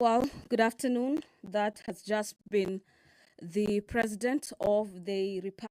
Well, good afternoon. That has just been the president of the Republic.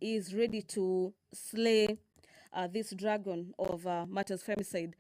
is ready to slay this dragon of matters femicide.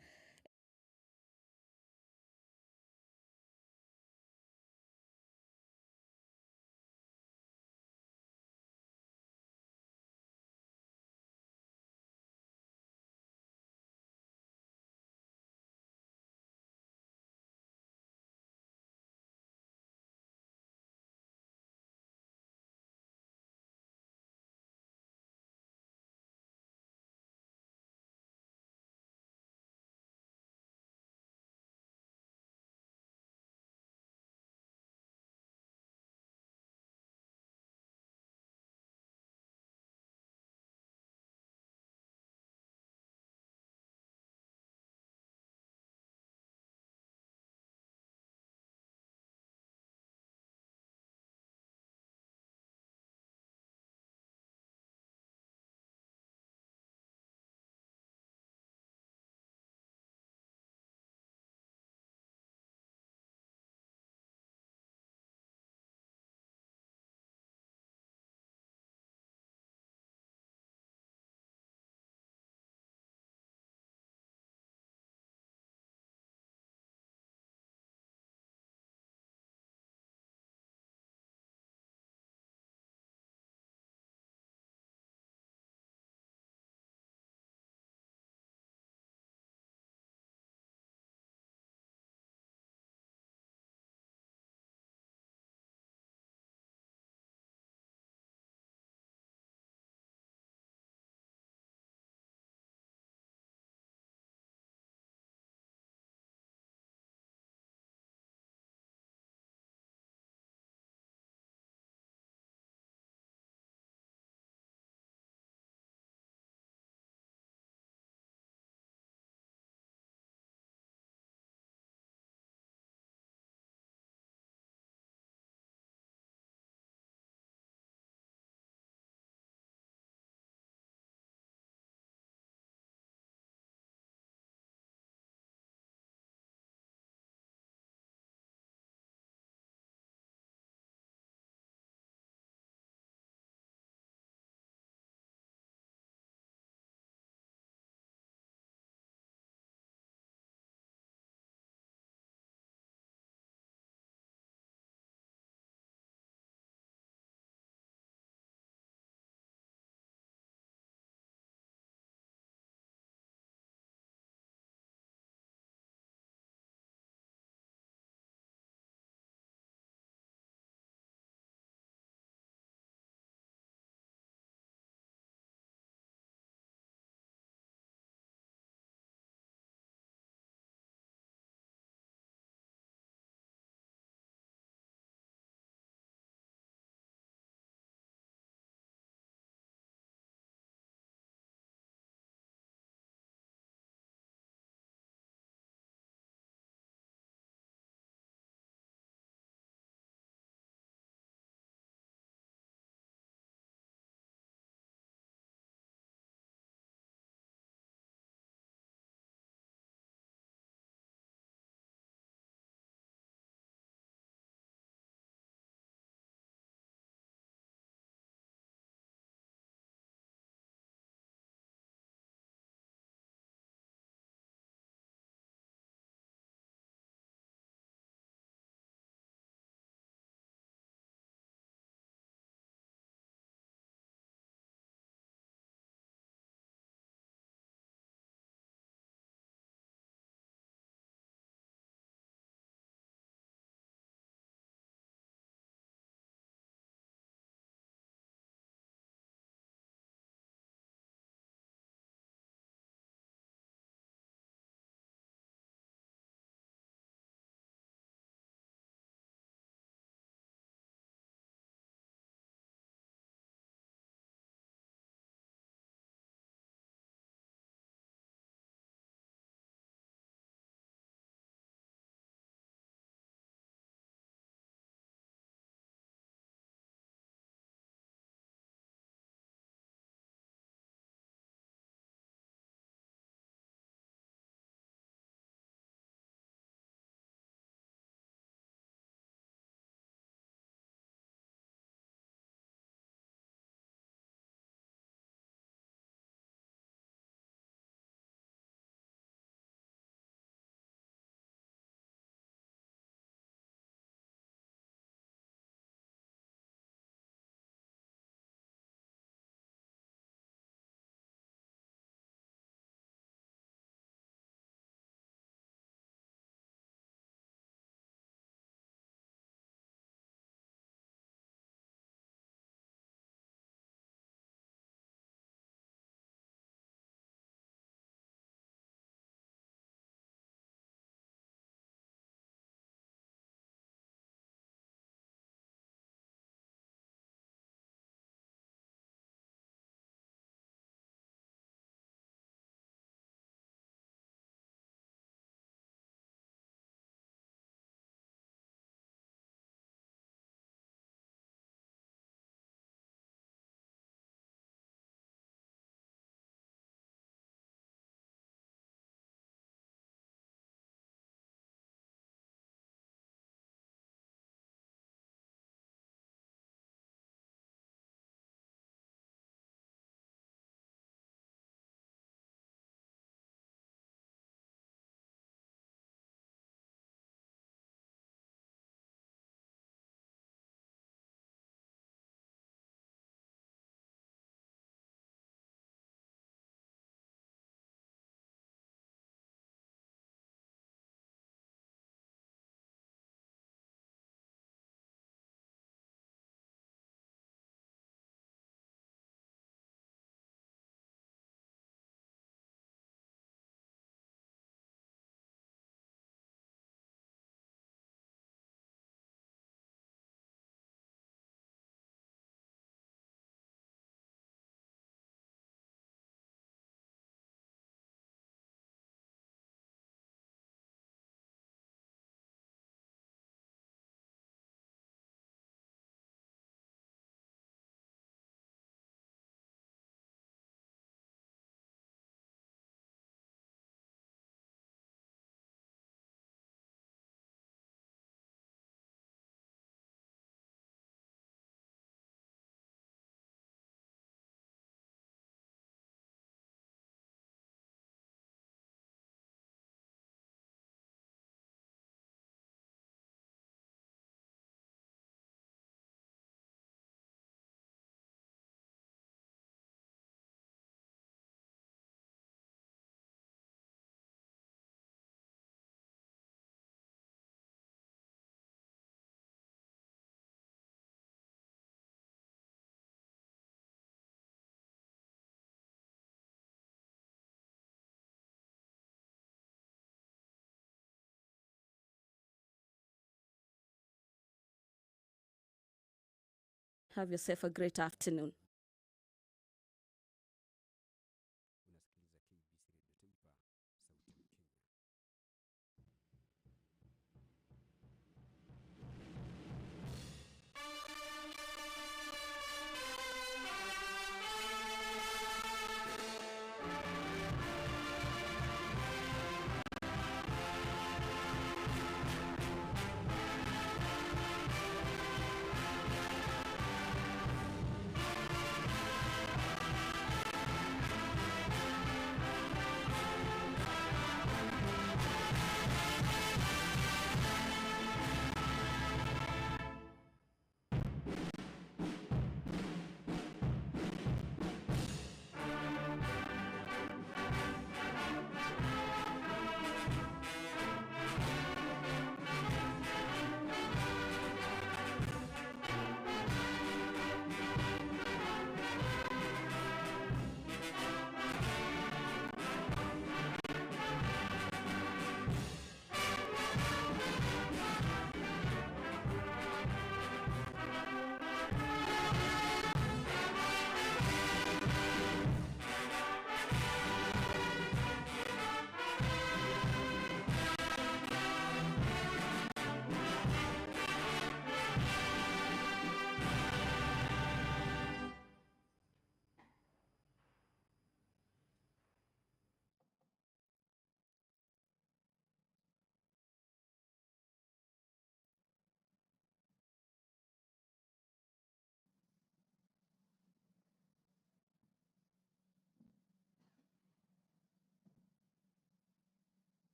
Have yourself a great afternoon.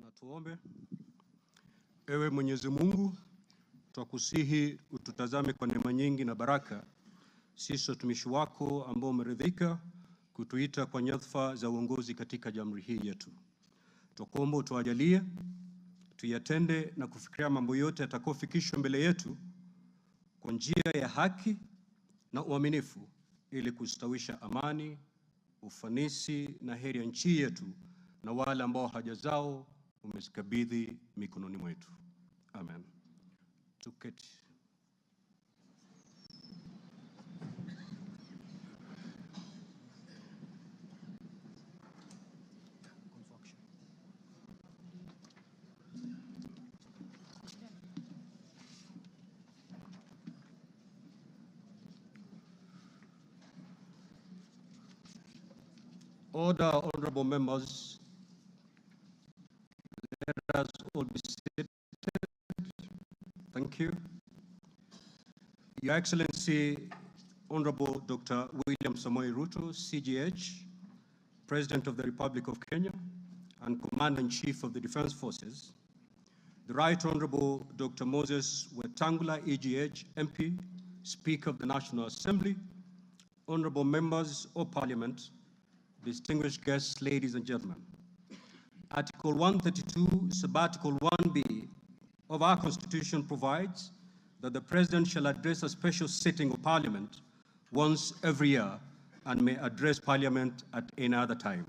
Na tuombe. Ewe Mwenyezi Mungu, twakusihi ututazame kwa neema nyingi na baraka, sisi watumishi wako ambao umeridhika kutuita kwa nyadhifa za uongozi katika jamhuri hii yetu. Twakuomba utuajalie tuyatende na kufikiria mambo yote yatakayofikishwa mbele yetu kwa njia ya haki na uaminifu, ili kustawisha amani, ufanisi na heri ya nchi yetu na wale ambao haja zao umezikabidhi mikononi mwetu. Amen. Tuketi. Order, honorable members. Let us all be seated. Thank you. Your Excellency, Honorable Dr. William Samoei Ruto, CGH, President of the Republic of Kenya and Commander-in-Chief of the Defense Forces, the Right Honorable Dr. Moses Wetangula, EGH, MP, Speaker of the National Assembly, honorable members of Parliament, distinguished guests, ladies and gentlemen. Article 132, Subarticle 1B of our Constitution provides that the President shall address a special sitting of Parliament once every year and may address Parliament at any other time.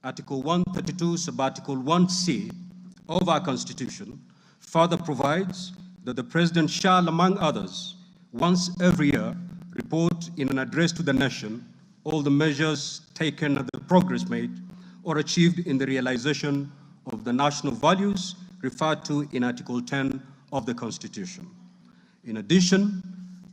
Article 132, Subarticle 1C of our Constitution further provides that the President shall, among others, once every year, report in an address to the nation all the measures taken and the progress made or achieved in the realization of the national values referred to in Article 10 of the Constitution. In addition,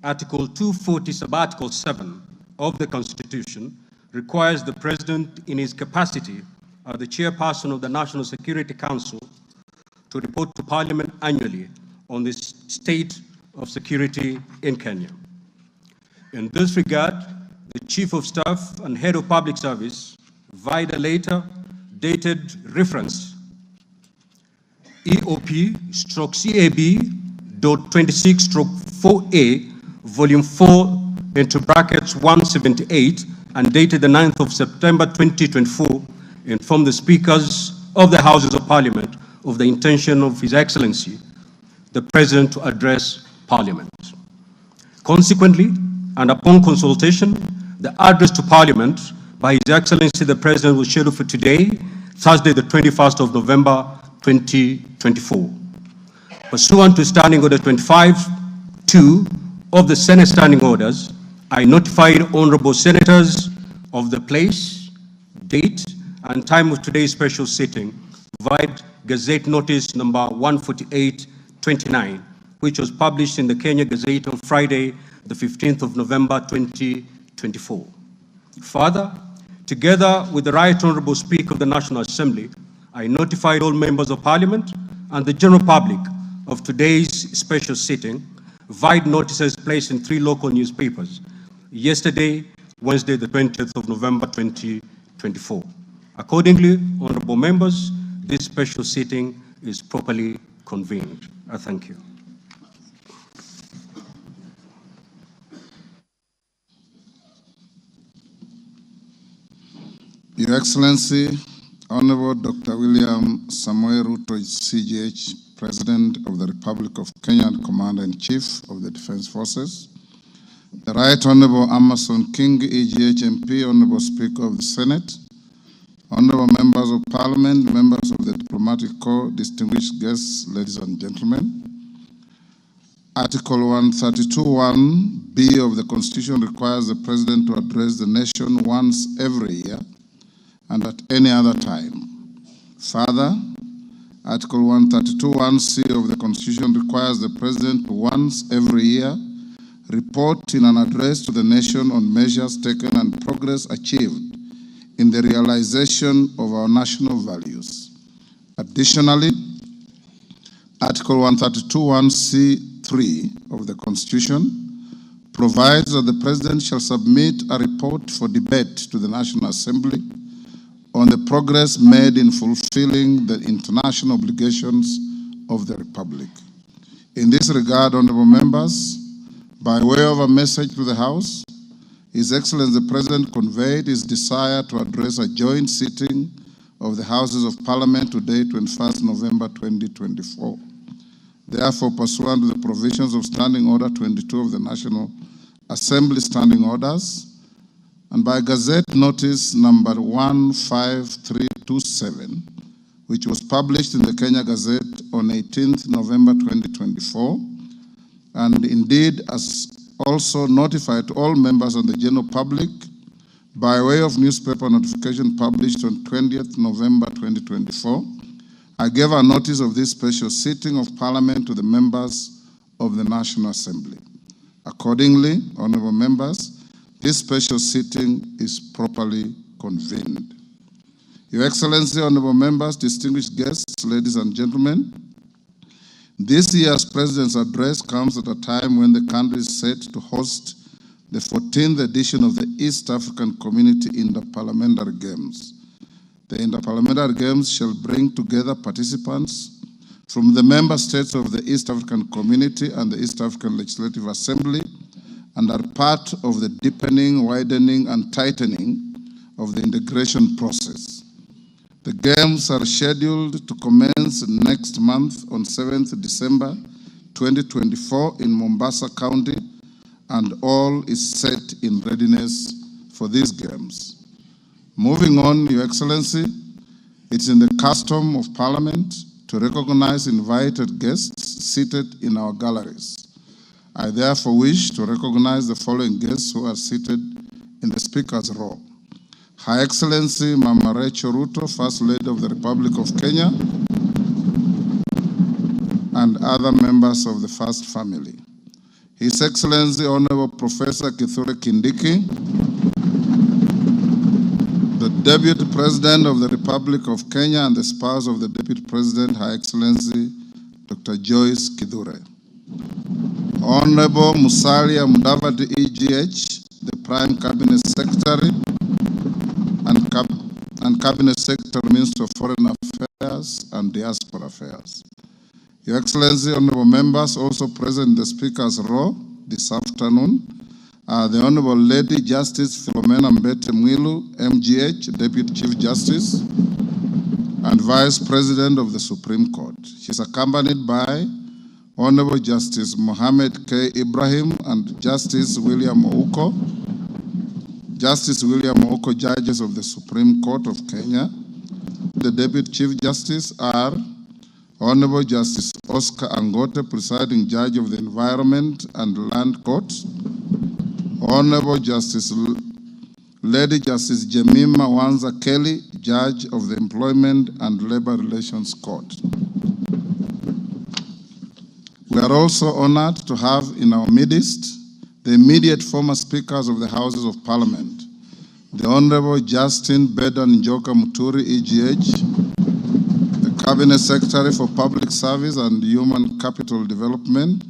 Article 240, Subarticle 7 of the Constitution requires the President in his capacity as the chairperson of the National Security Council to report to Parliament annually on the state of security in Kenya. In this regard, the Chief of Staff and Head of Public Service, via letter dated reference EOP/CAB.26/4A, Volume 4, into brackets 178, and dated the 9th of September 2024, informed the Speakers of the Houses of Parliament of the intention of His Excellency, the President, to address Parliament. Consequently, and upon consultation, the address to Parliament by His Excellency the President was scheduled for today, Thursday, the 21st of November, 2024. Pursuant to Standing Order 25(2) of the Senate Standing Orders, I notified honorable senators of the place, date, and time of today's special sitting via Gazette Notice number 148/29, which was published in the Kenya Gazette on Friday, the 15th of November, 2024. Further, together with the Right Honorable Speaker of the National Assembly, I notified all members of Parliament and the general public of today's special sitting via notices placed in 3 local newspapers yesterday, Wednesday, the 20th of November, 2024. Accordingly, honorable members, this special sitting is properly convened. I thank you. Your Excellency, Honorable Dr. William Samoei Ruto, CGH, President of the Republic of Kenya and Commander-in-Chief of the Defense Forces, the Right Honorable Amason Kingi, EGH MP, Honorable Speaker of the Senate, Honorable Members of Parliament, members of the Diplomatic Corps, distinguished guests, ladies and gentlemen. Article 132(1)(b) of the Constitution requires the President to address the nation once every year and at any other time. Further, Article 132(1)(c) of the Constitution requires the President to once every year report in an address to the nation on measures taken and progress achieved in the realization of our national values. Additionally, Article 132(1)(c)(3) of the Constitution provides that the President shall submit a report for debate to the National Assembly on the progress made in fulfilling the international obligations of the Republic. In this regard, honorable members, by way of a message to the House, His Excellency the President conveyed his desire to address a joint sitting of the Houses of Parliament today, 21st November 2024. Therefore, pursuant to the provisions of Standing Order 22 of the National Assembly Standing Orders, and by Gazette Notice number 15327, which was published in the Kenya Gazette on 18th November 2024, and indeed as also notified to all members and the general public by way of newspaper notification published on 20th November 2024, I gave a notice of this special sitting of Parliament to the members of the National Assembly. Accordingly, honorable members, this special sitting is properly convened. Your Excellency, honorable members, distinguished guests, ladies and gentlemen, this year's President's address comes at a time when the country is set to host the 14th edition of the East African Community Interparliamentary Games. The Interparliamentary Games shall bring together participants from the member states of the East African Community and the East African Legislative Assembly, and are part of the deepening, widening, and tightening of the integration process. The Games are scheduled to commence next month on 7th December 2024 in Mombasa County, and all is set in readiness for these Games. Moving on, Your Excellency, it's in the custom of Parliament to recognize invited guests seated in our galleries. I therefore wish to recognize the following guests who are seated in the Speaker's row. Her Excellency Mama Rachel Ruto, First Lady of the Republic of Kenya, and other members of the First Family. His Excellency Honorable Professor Kithure Kindiki, the Deputy President of the Republic of Kenya and the spouse of the Deputy President, Her Excellency Dr. Joyce Kithure. Honorable Musalia Mudavadi, EGH, the Prime Cabinet Secretary and Cabinet Secretary, Minister of Foreign Affairs and Diaspora Affairs. Your Excellency, honorable members, also present in the Speaker's row this afternoon are the Honorable Lady Justice Philomena Mbete Mwilu, MGH, Deputy Chief Justice, and and Vice President of the Supreme Court. She is accompanied by Honorable Justice Mohammed K. Ibrahim and Justice William Ouko. Justice William Ouko, judges of the Supreme Court of Kenya. The Deputy Chief Justice are Honorable Justice Oscar Angote, presiding judge of the Environment and Land Court. Honorable Justice Lady Justice Jemima Wanza Kelly, judge of the Employment and Labor Relations Court. We are also honored to have in our midst the immediate former speakers of the Houses of Parliament, the Honorable Justin Bedan Njoka Muturi, EGH, the Cabinet Secretary for Public Service and Human Capital Development,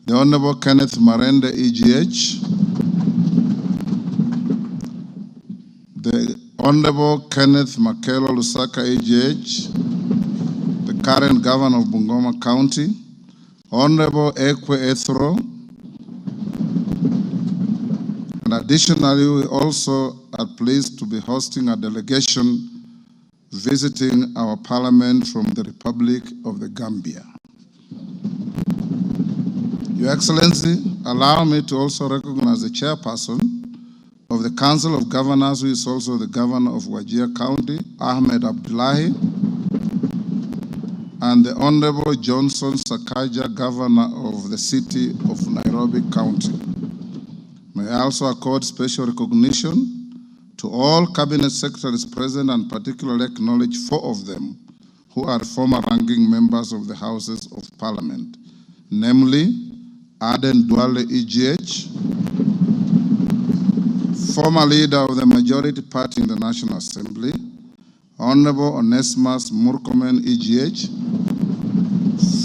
the Honorable Kenneth Marende, EGH, the Honorable Kenneth Makelo Lusaka, EGH, the current Governor of Bungoma County, Honorable Ekwe Ethro, and additionally, we also are pleased to be hosting a delegation visiting our parliament from the Republic of the Gambia. Your Excellency, allow me to also recognize the chairperson of the Council of Governors, who is also the Governor of Wajir County, Ahmed Abdullahi, and the Honorable Johnson Sakaja, Governor of the City of Nairobi County. May I also accord special recognition to all Cabinet Secretaries present and particularly acknowledge 4 of them who are former ranking members of the Houses of Parliament, namely Aden Duale, EGH, former leader of the majority party in the National Assembly, Honorable Onesimus Murkomen, EGH,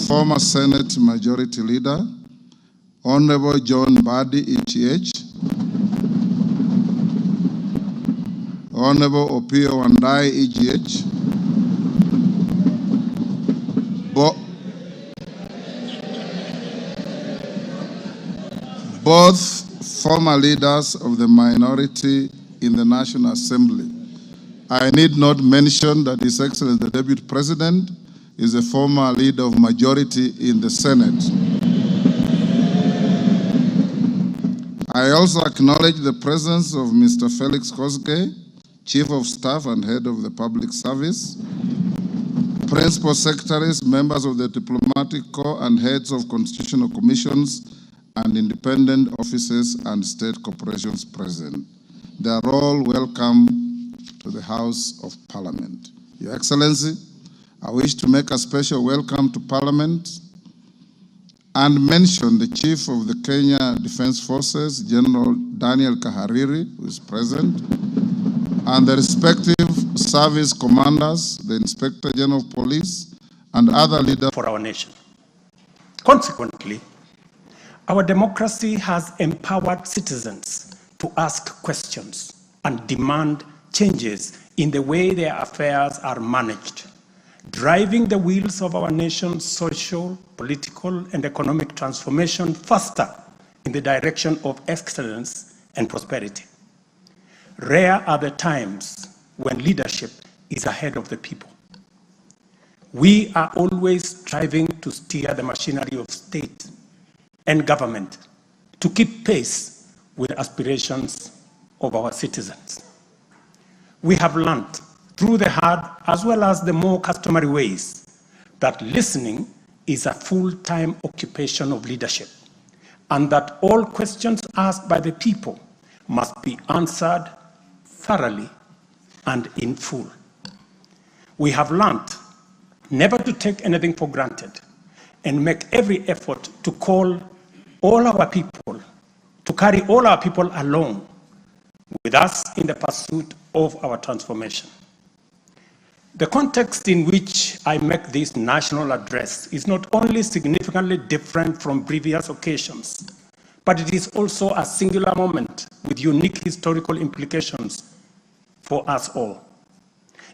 former Senate Majority Leader, Honorable John Badi, ETH, Honorable Opio Wandai, EGH, both former leaders of the minority in the National Assembly. I need not mention that His Excellency the Deputy President is a former leader of majority in the Senate. I also acknowledge the presence of Mr. Felix Kosgei, Chief of Staff and Head of the Public Service, Principal Secretaries, members of the Diplomatic Corps, and heads of constitutional commissions and independent offices and state corporations present. They are all welcome to the House of Parliament. Your Excellency, I wish to make a special welcome to Parliament and mention the Chief of the Kenya Defense Forces, General Daniel Kahariri, who is present, and the respective service commanders, the Inspector General of Police, and other leaders for our nation. Consequently, our democracy has empowered citizens to ask questions and demand changes in the way their affairs are managed, driving the wheels of our nation's social, political, and economic transformation faster in the direction of excellence and prosperity. Rare are the times when leadership is ahead of the people. We are always striving to steer the machinery of state and government to keep pace with the aspirations of our citizens. We have learned through the hard as well as the more customary ways that listening is a full-time occupation of leadership, and that all questions asked by the people must be answered thoroughly and in full. We have learned never to take anything for granted and make every effort to carry all our people along with us in the pursuit of our transformation. The context in which I make this national address is not only significantly different from previous occasions, but it is also a singular moment with unique historical implications for us all.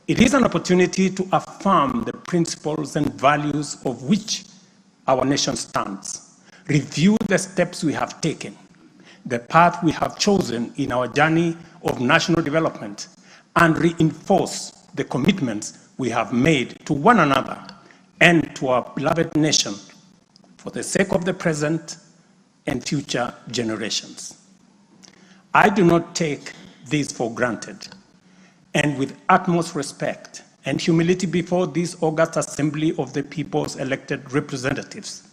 It is an opportunity to affirm the principles and values of which our nation stands, review the steps we have taken, the path we have chosen in our journey of national development, and reinforce the commitments we have made to one another and to our beloved nation for the sake of the present and future generations. I do not take this for granted, and with utmost respect and humility before this august assembly of the people's elected representatives,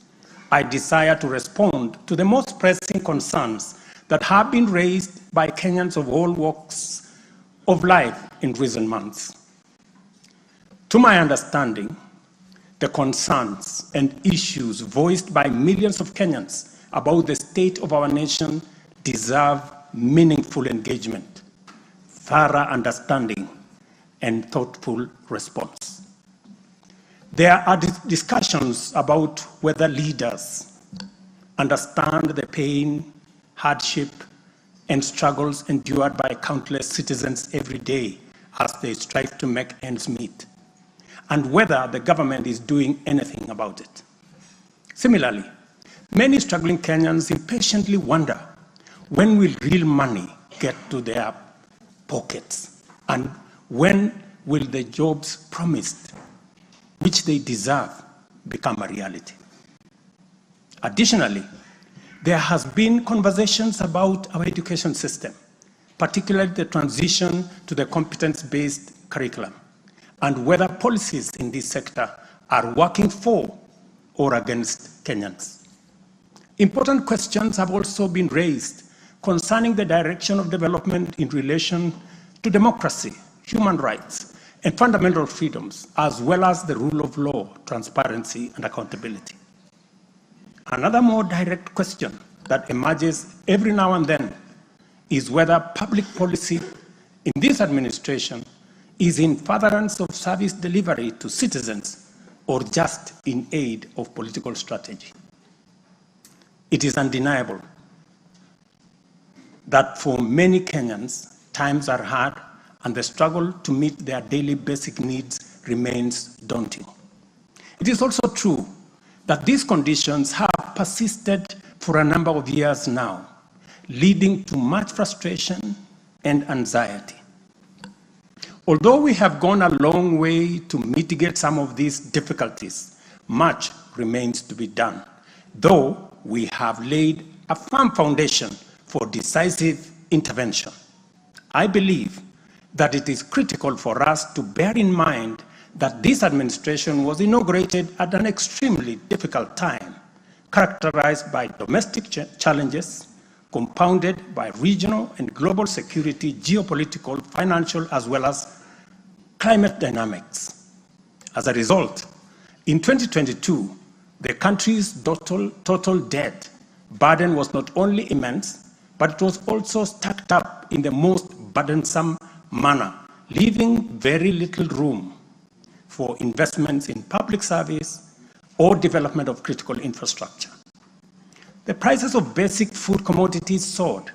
I desire to respond to the most pressing concerns that have been raised by Kenyans of all walks of life in recent months. To my understanding, the concerns and issues voiced by millions of Kenyans about the state of our nation deserve meaningful engagement, thorough understanding, and thoughtful response. There are discussions about whether leaders understand the pain, hardship, and struggles endured by countless citizens every day as they strive to make ends meet, and whether the government is doing anything about it. Similarly, many struggling Kenyans impatiently wonder, when will real money get to their pockets? And when will the jobs promised, which they deserve, become a reality? Additionally, there has been conversations about our education system, particularly the transition to the competence-based curriculum, and whether policies in this sector are working for or against Kenyans. Important questions have also been raised concerning the direction of development in relation to democracy, human rights, and fundamental freedoms, as well as the rule of law, transparency, and accountability. Another more direct question that emerges every now and then is whether public policy in this administration is in furtherance of service delivery to citizens or just in aid of political strategy. It is undeniable that for many Kenyans, times are hard and the struggle to meet their daily basic needs remains daunting. It is also true that these conditions have persisted for a number of years now, leading to much frustration and anxiety. Although we have gone a long way to mitigate some of these difficulties, much remains to be done, though we have laid a firm foundation for decisive intervention. I believe that it is critical for us to bear in mind that this administration was inaugurated at an extremely difficult time, characterized by domestic challenges, compounded by regional and global security, geopolitical, financial, as well as climate dynamics. As a result, in 2022, the country's total debt burden was not only immense, but it was also stacked up in the most burdensome manner, leaving very little room for investments in public service or development of critical infrastructure. The prices of basic food commodities soared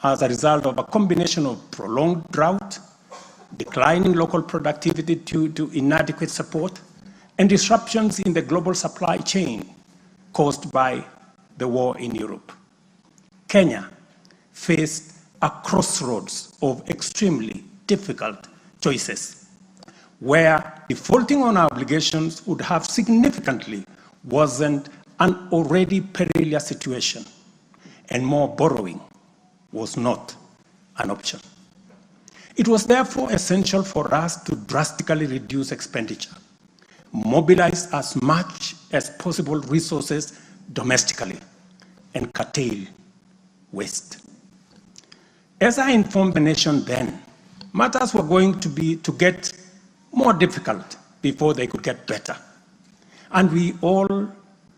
as a result of a combination of prolonged drought, declining local productivity due to inadequate support, and disruptions in the global supply chain caused by the war in Europe. Kenya faced a crossroads of extremely difficult choices, where defaulting on our obligations would have significantly worsened an already perilous situation, and more borrowing was not an option. It was therefore essential for us to drastically reduce expenditure, mobilize as much as possible resources domestically, and curtail waste. As I informed the nation then, matters were going to get more difficult before they could get better. And we all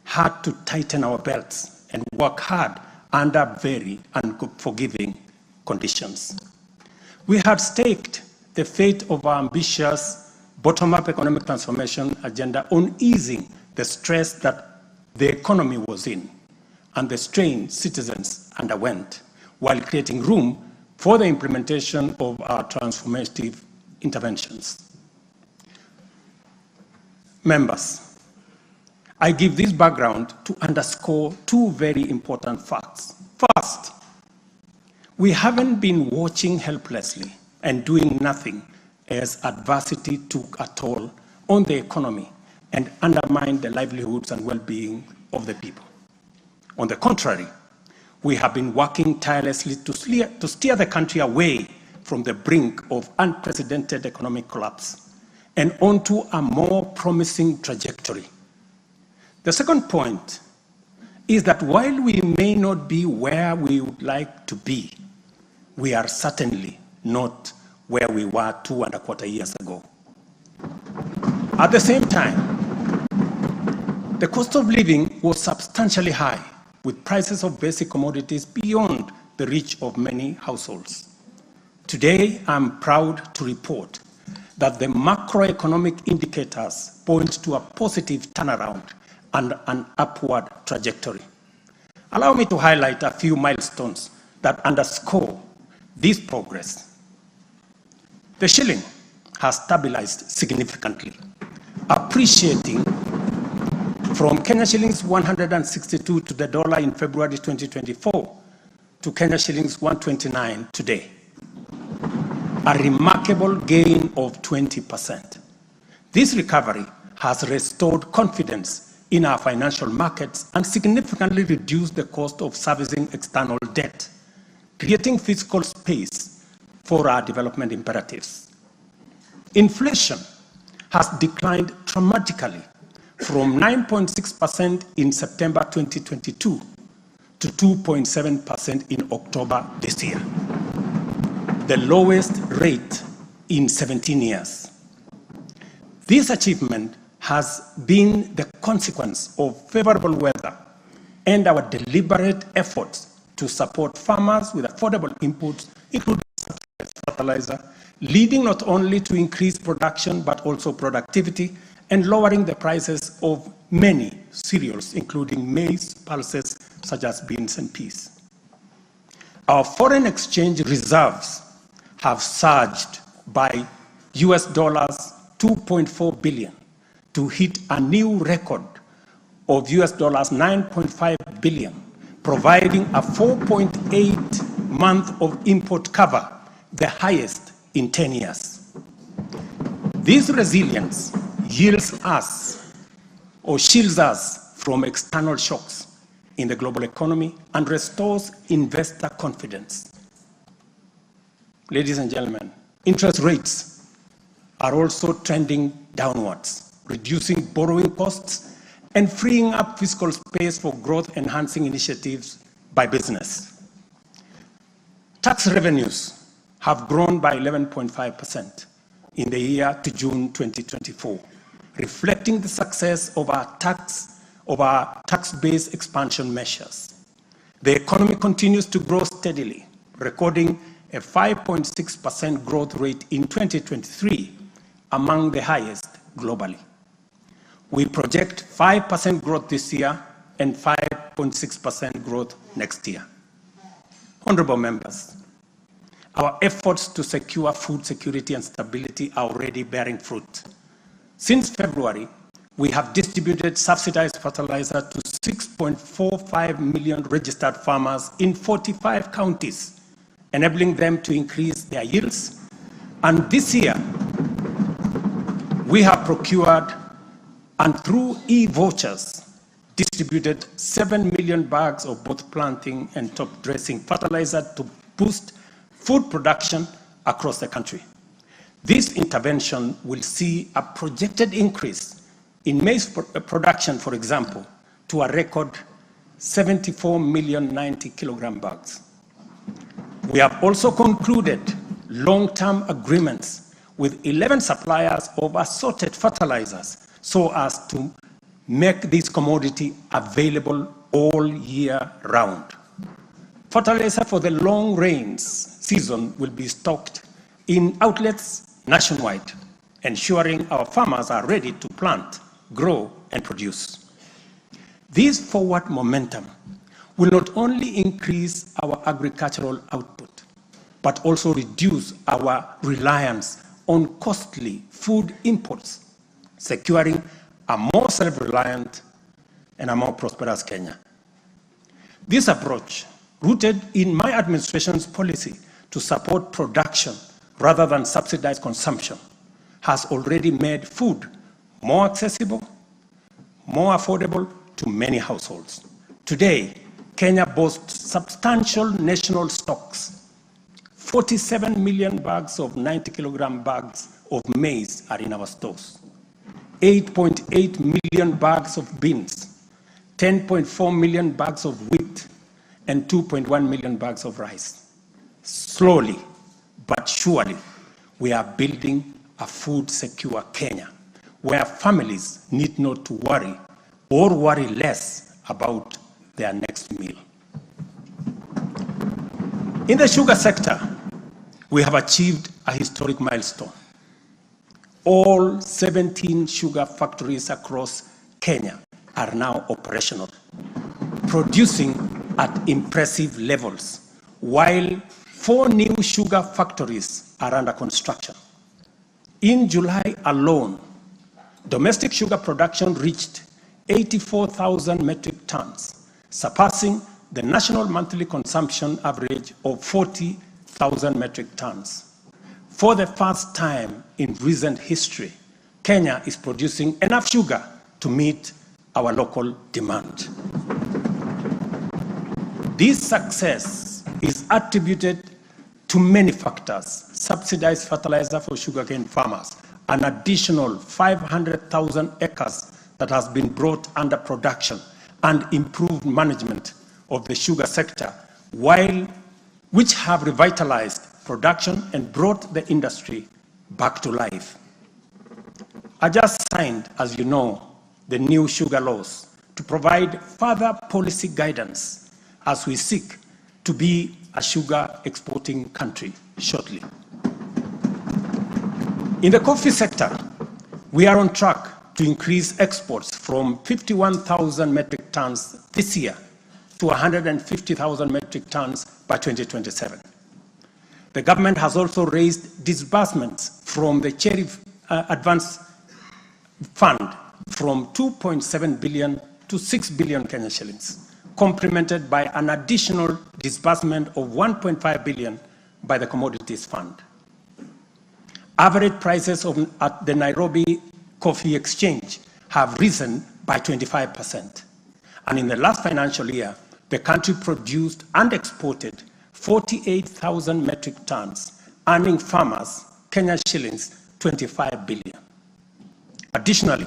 had to tighten our belts and work hard under very unforgiving conditions. We had staked the fate of our ambitious bottom-up economic transformation agenda on easing the stress that the economy was in and the strain citizens underwent, while creating room for the implementation of our transformative interventions. Members, I give this background to underscore two very important facts. First, we haven't been watching helplessly and doing nothing as adversity took a toll on the economy and undermined the livelihoods and well-being of the people. On the contrary, we have been working tirelessly to steer the country away from the brink of unprecedented economic collapse and onto a more promising trajectory. The second point is that while we may not be where we would like to be, we are certainly not where we were 2.25 years ago. At the same time, the cost of living was substantially high, with prices of basic commodities beyond the reach of many households. Today, I'm proud to report that the macroeconomic indicators point to a positive turnaround and an upward trajectory. Allow me to highlight a few milestones that underscore this progress. The shilling has stabilized significantly, appreciating from Kenya shillings 162 to the dollar in February 2024 to Kenya shillings 129 today, a remarkable gain of 20%. This recovery has restored confidence in our financial markets and significantly reduced the cost of servicing external debt, creating fiscal space for our development imperatives. Inflation has declined dramatically from 9.6% in September 2022 to 2.7% in October this year, the lowest rate in 17 years. This achievement has been the consequence of favorable weather and our deliberate efforts to support farmers with affordable inputs, including fertilizer, leading not only to increased production but also productivity and lowering the prices of many cereals, including maize, pulses such as beans and peas. Our foreign exchange reserves have surged by US dollars 2.4 billion to hit a new record of US dollars 9.5 billion, providing a 4.8 month of import cover, the highest in 10 years. This resilience shields us from external shocks in the global economy and restores investor confidence. Ladies and gentlemen, interest rates are also trending downwards, reducing borrowing costs and freeing up fiscal space for growth-enhancing initiatives by business. Tax revenues have grown by 11.5% in the year to June 2024, reflecting the success of our tax-based expansion measures. The economy continues to grow steadily, recording a 5.6% growth rate in 2023, among the highest globally. We project 5% growth this year and 5.6% growth next year. Honorable members, our efforts to secure food security and stability are already bearing fruit. Since February, we have distributed subsidized fertilizer to 6.45 million registered farmers in 45 counties, enabling them to increase their yields. And this year, we have procured and through e-vouchers distributed 7 million bags of both planting and top dressing fertilizer to boost food production across the country. This intervention will see a projected increase in maize production, for example, to a record 74 million 90 kilogram bags. We have also concluded long-term agreements with 11 suppliers of assorted fertilizers so as to make this commodity available all year round. Fertilizer for the long rains season will be stocked in outlets nationwide, ensuring our farmers are ready to plant, grow, and produce. This forward momentum will not only increase our agricultural output, but also reduce our reliance on costly food imports, securing a more self-reliant and a more prosperous Kenya. This approach, rooted in my administration's policy to support production rather than subsidized consumption, has already made food more accessible, more affordable to many households. Today, Kenya boasts substantial national stocks. 47 million bags of 90-kilogram bags of maize are in our stores. 8.8 million bags of beans, 10.4 million bags of wheat, and 2.1 million bags of rice. Slowly but surely, we are building a food-secure Kenya, where families need not to worry or worry less about their next meal. In the sugar sector, we have achieved a historic milestone. All 17 sugar factories across Kenya are now operational, producing at impressive levels, while 4 new sugar factories are under construction. In July alone, domestic sugar production reached 84,000 metric tons, surpassing the national monthly consumption average of 40,000 metric tons. For the first time in recent history, Kenya is producing enough sugar to meet our local demand. This success is attributed to many factors: subsidized fertilizer for sugarcane farmers, an additional 500,000 acres that has been brought under production, and improved management of the sugar sector, which have revitalized production and brought the industry back to life. I just signed, as you know, the new sugar laws to provide further policy guidance as we seek to be a sugar exporting country shortly. In the coffee sector, we are on track to increase exports from 51,000 metric tons this year to 150,000 metric tons by 2027. The government has also raised disbursements from the Cherry Advance Fund from 2.7 billion to 6 billion Kenya shillings, complemented by an additional disbursement of 1.5 billion by the Commodities Fund. Average prices at the Nairobi Coffee Exchange have risen by 25%. And in the last financial year, the country produced and exported 48,000 metric tons, earning farmers Kenya shillings 25 billion. Additionally,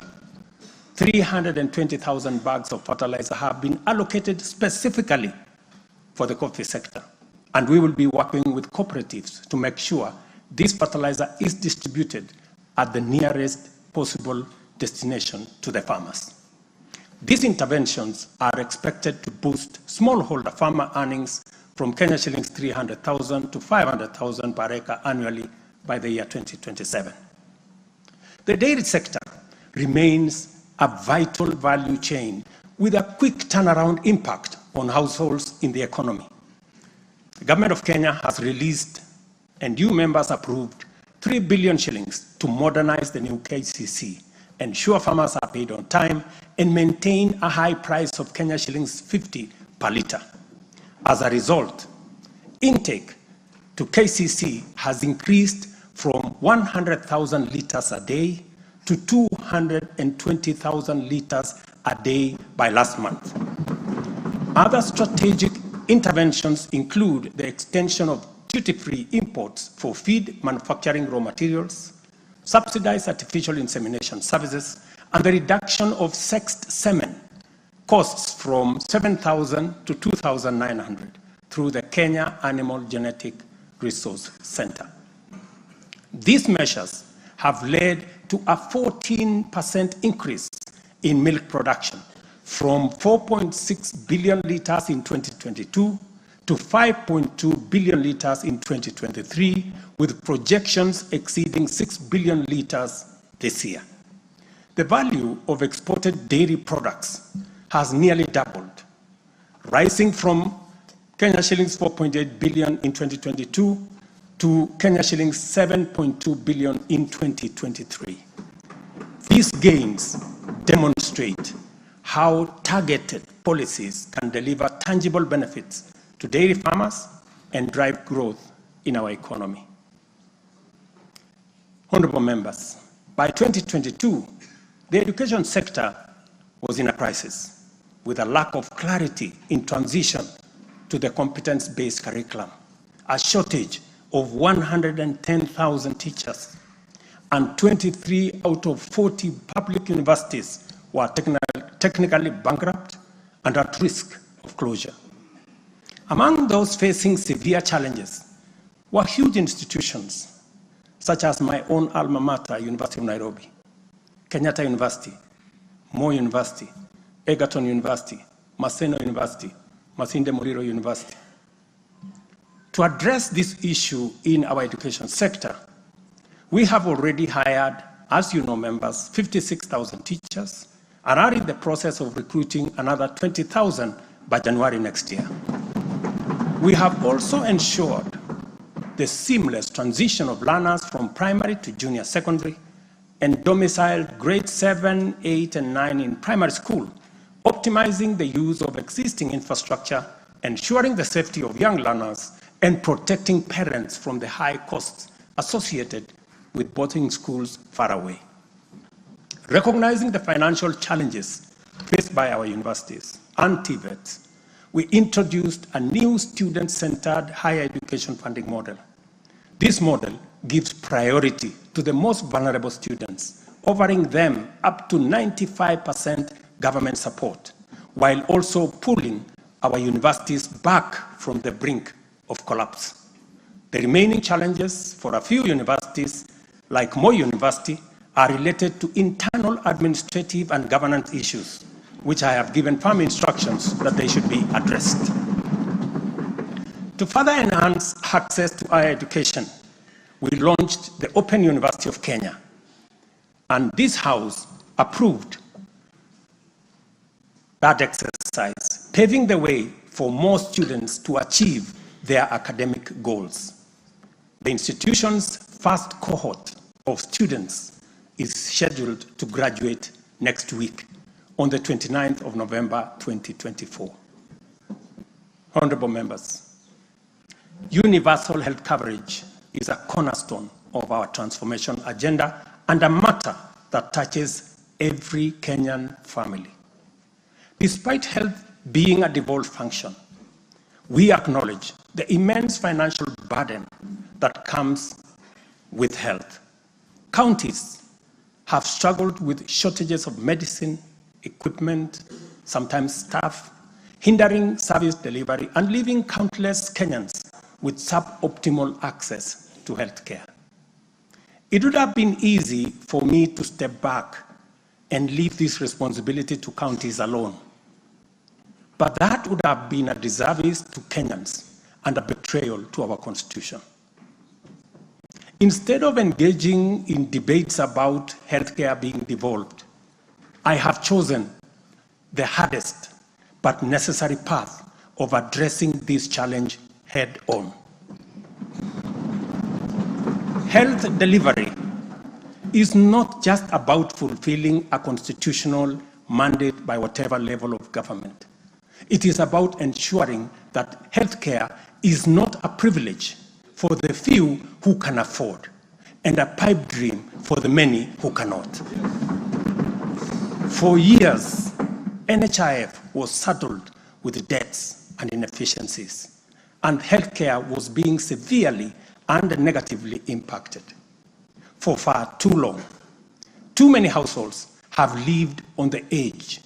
320,000 bags of fertilizer have been allocated specifically for the coffee sector, and we will be working with cooperatives to make sure this fertilizer is distributed at the nearest possible destination to the farmers. These interventions are expected to boost smallholder farmer earnings from Kenya shillings 300,000 to 500,000 per acre annually by the year 2027. The dairy sector remains a vital value chain with a quick turnaround impact on households in the economy. The government of Kenya has released and you members approved 3 billion shillings to modernize the new KISII, ensure farmers are paid on time, and maintain a high price of Kenya shillings 50 per litre. As a result, intake to KISII has increased from 100,000 litres a day to 220,000 litres a day by last month. Other strategic interventions include the extension of duty-free imports for feed manufacturing raw materials, subsidized artificial insemination services, and the reduction of sexed semen costs from 7,000 to 2,900 through the Kenya Animal Genetic Resource Center. These measures have led to a 14% increase in milk production from 4.6 billion litres in 2022 to 5.2 billion litres in 2023, with projections exceeding 6 billion litres this year. The value of exported dairy products has nearly doubled, rising from Kenya shillings 4.8 billion in 2022 to Kenya shillings 7.2 billion in 2023. These gains demonstrate how targeted policies can deliver tangible benefits to dairy farmers and drive growth in our economy. Honorable members, by 2022, the education sector was in a crisis with a lack of clarity in transition to the competence-based curriculum, a shortage of 110,000 teachers, and 23 out of 40 public universities were technically bankrupt and at risk of closure. Among those facing severe challenges were huge institutions, such as my own alma mater, University of Nairobi, Kenyatta University, Moi University, Egerton University, Maseno University, Masinde Muliro University. To address this issue in our education sector, we have already hired, as you know, members, 56,000 teachers and are in the process of recruiting another 20,000 by January next year. We have also ensured the seamless transition of learners from primary to junior secondary and domiciled grades 7, 8, and 9 in primary school, optimizing the use of existing infrastructure, ensuring the safety of young learners, and protecting parents from the high costs associated with boarding schools far away. Recognizing the financial challenges faced by our universities and TVETs, we introduced a new student-centered higher education funding model. This model gives priority to the most vulnerable students, offering them up to 95% government support, while also pulling our universities back from the brink of collapse. The remaining challenges for a few universities, like Moi University, are related to internal administrative and governance issues, which I have given firm instructions that they should be addressed. To further enhance access to higher education, we launched the Open University of Kenya, and this House approved that exercise, paving the way for more students to achieve their academic goals. The institution's first cohort of students is scheduled to graduate next week on the 29th of November 2024. Honorable members, universal health coverage is a cornerstone of our transformation agenda and a matter that touches every Kenyan family. Despite health being a devolved function, we acknowledge the immense financial burden that comes with health. Counties have struggled with shortages of medicine, equipment, sometimes staff, hindering service delivery and leaving countless Kenyans with suboptimal access to healthcare. It would have been easy for me to step back and leave this responsibility to counties alone. But that would have been a disservice to Kenyans and a betrayal to our Constitution. Instead of engaging in debates about healthcare being devolved, I have chosen the hardest but necessary path of addressing this challenge head on. Health delivery is not just about fulfilling a constitutional mandate by whatever level of government. It is about ensuring that healthcare is not a privilege for the few who can afford and a pipe dream for the many who cannot. For years, NHIF was saddled with debts and inefficiencies, and healthcare was being severely and negatively impacted. For far too long, too many households have lived on the edge,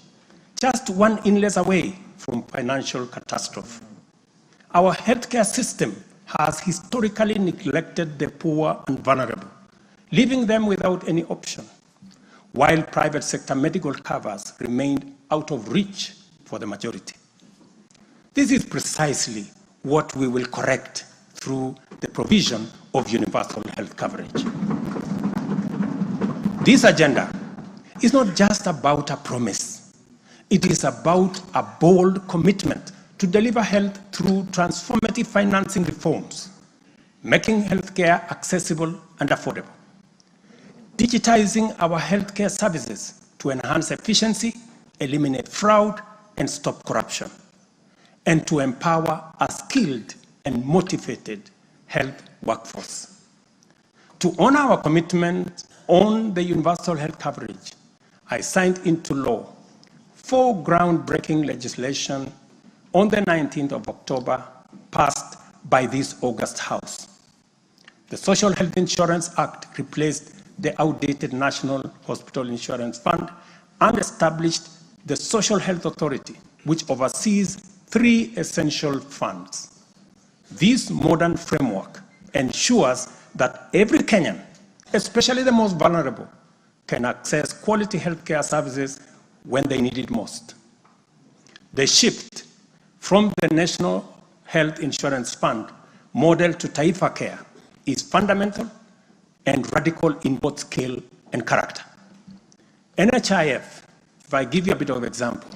just one illness away from financial catastrophe. Our healthcare system has historically neglected the poor and vulnerable, leaving them without any option, while private sector medical covers remained out of reach for the majority. This is precisely what we will correct through the provision of universal health coverage. This agenda is not just about a promise. It is about a bold commitment to deliver health through transformative financing reforms, making healthcare accessible and affordable, digitizing our healthcare services to enhance efficiency, eliminate fraud, and stop corruption, and to empower a skilled and motivated health workforce. To honor our commitment on the universal health coverage, I signed into law 4 groundbreaking legislation on the 19th of October, passed by this August House. The Social Health Insurance Act replaced the outdated National Hospital Insurance Fund and established the Social Health Authority, which oversees 3 essential funds. This modern framework ensures that every Kenyan, especially the most vulnerable, can access quality healthcare services when they need it most. The shift from the National Health Insurance Fund model to Taifa Care is fundamental and radical in both scale and character. NHIF, if I give you a bit of example,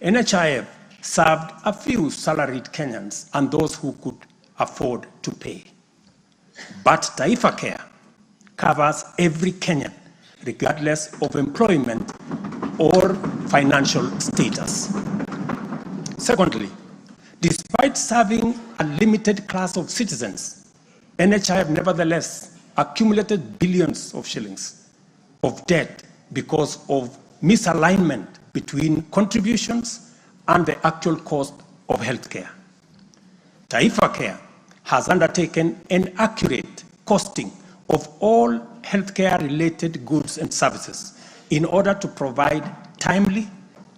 NHIF served a few salaried Kenyans and those who could afford to pay. But Taifa Care covers every Kenyan, regardless of employment or financial status. Secondly, despite serving a limited class of citizens, NHIF nevertheless accumulated billions of shillings of debt because of misalignment between contributions and the actual cost of healthcare. Taifa Care has undertaken an accurate costing of all healthcare-related goods and services in order to provide timely,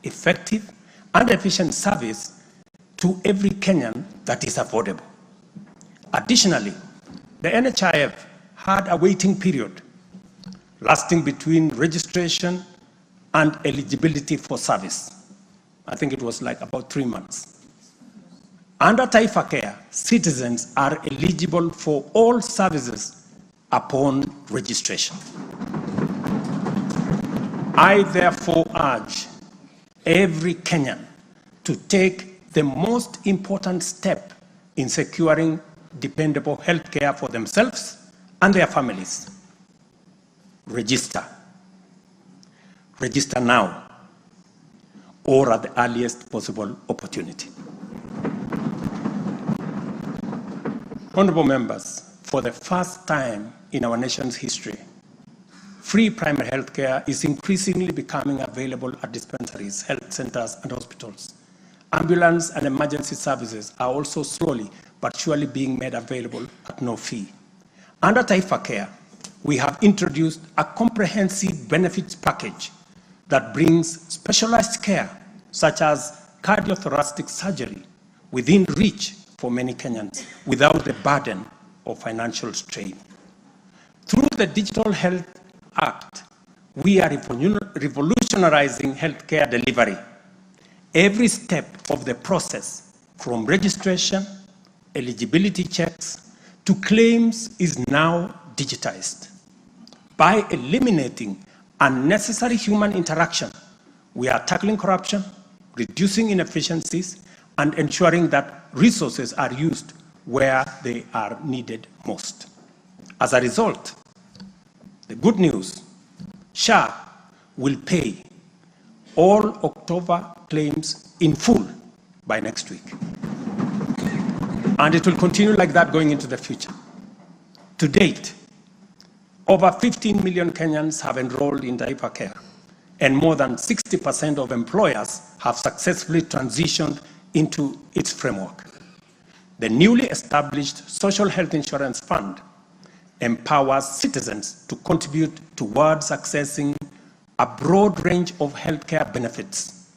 effective, and efficient service to every Kenyan that is affordable. Additionally, the NHIF had a waiting period lasting between registration and eligibility for service. I think it was like about 3 months. Under Taifa Care, citizens are eligible for all services upon registration. I therefore urge every Kenyan to take the most important step in securing dependable health care for themselves and their families. Register. Register now or at the earliest possible opportunity. Honorable members, for the first time in our nation's history, free primary health care is increasingly becoming available at dispensaries, health centers, and hospitals. Ambulance and emergency services are also slowly but surely being made available at no fee. Under Taifa Care, we have introduced a comprehensive benefits package that brings specialized care, such as cardiothoracic surgery, within reach for many Kenyans without the burden of financial strain. Through the Digital Health Act, we are revolutionizing healthcare delivery. Every step of the process, from registration, eligibility checks, to claims, is now digitized. By eliminating unnecessary human interaction, we are tackling corruption, reducing inefficiencies, and ensuring that resources are used where they are needed most. As a result, the good news, SHA will pay all October claims in full by next week. And it will continue like that going into the future. To date, over 15 million Kenyans have enrolled in Taifa Care, and more than 60% of employers have successfully transitioned into its framework. The newly established Social Health Insurance Fund empowers citizens to contribute towards accessing a broad range of healthcare benefits.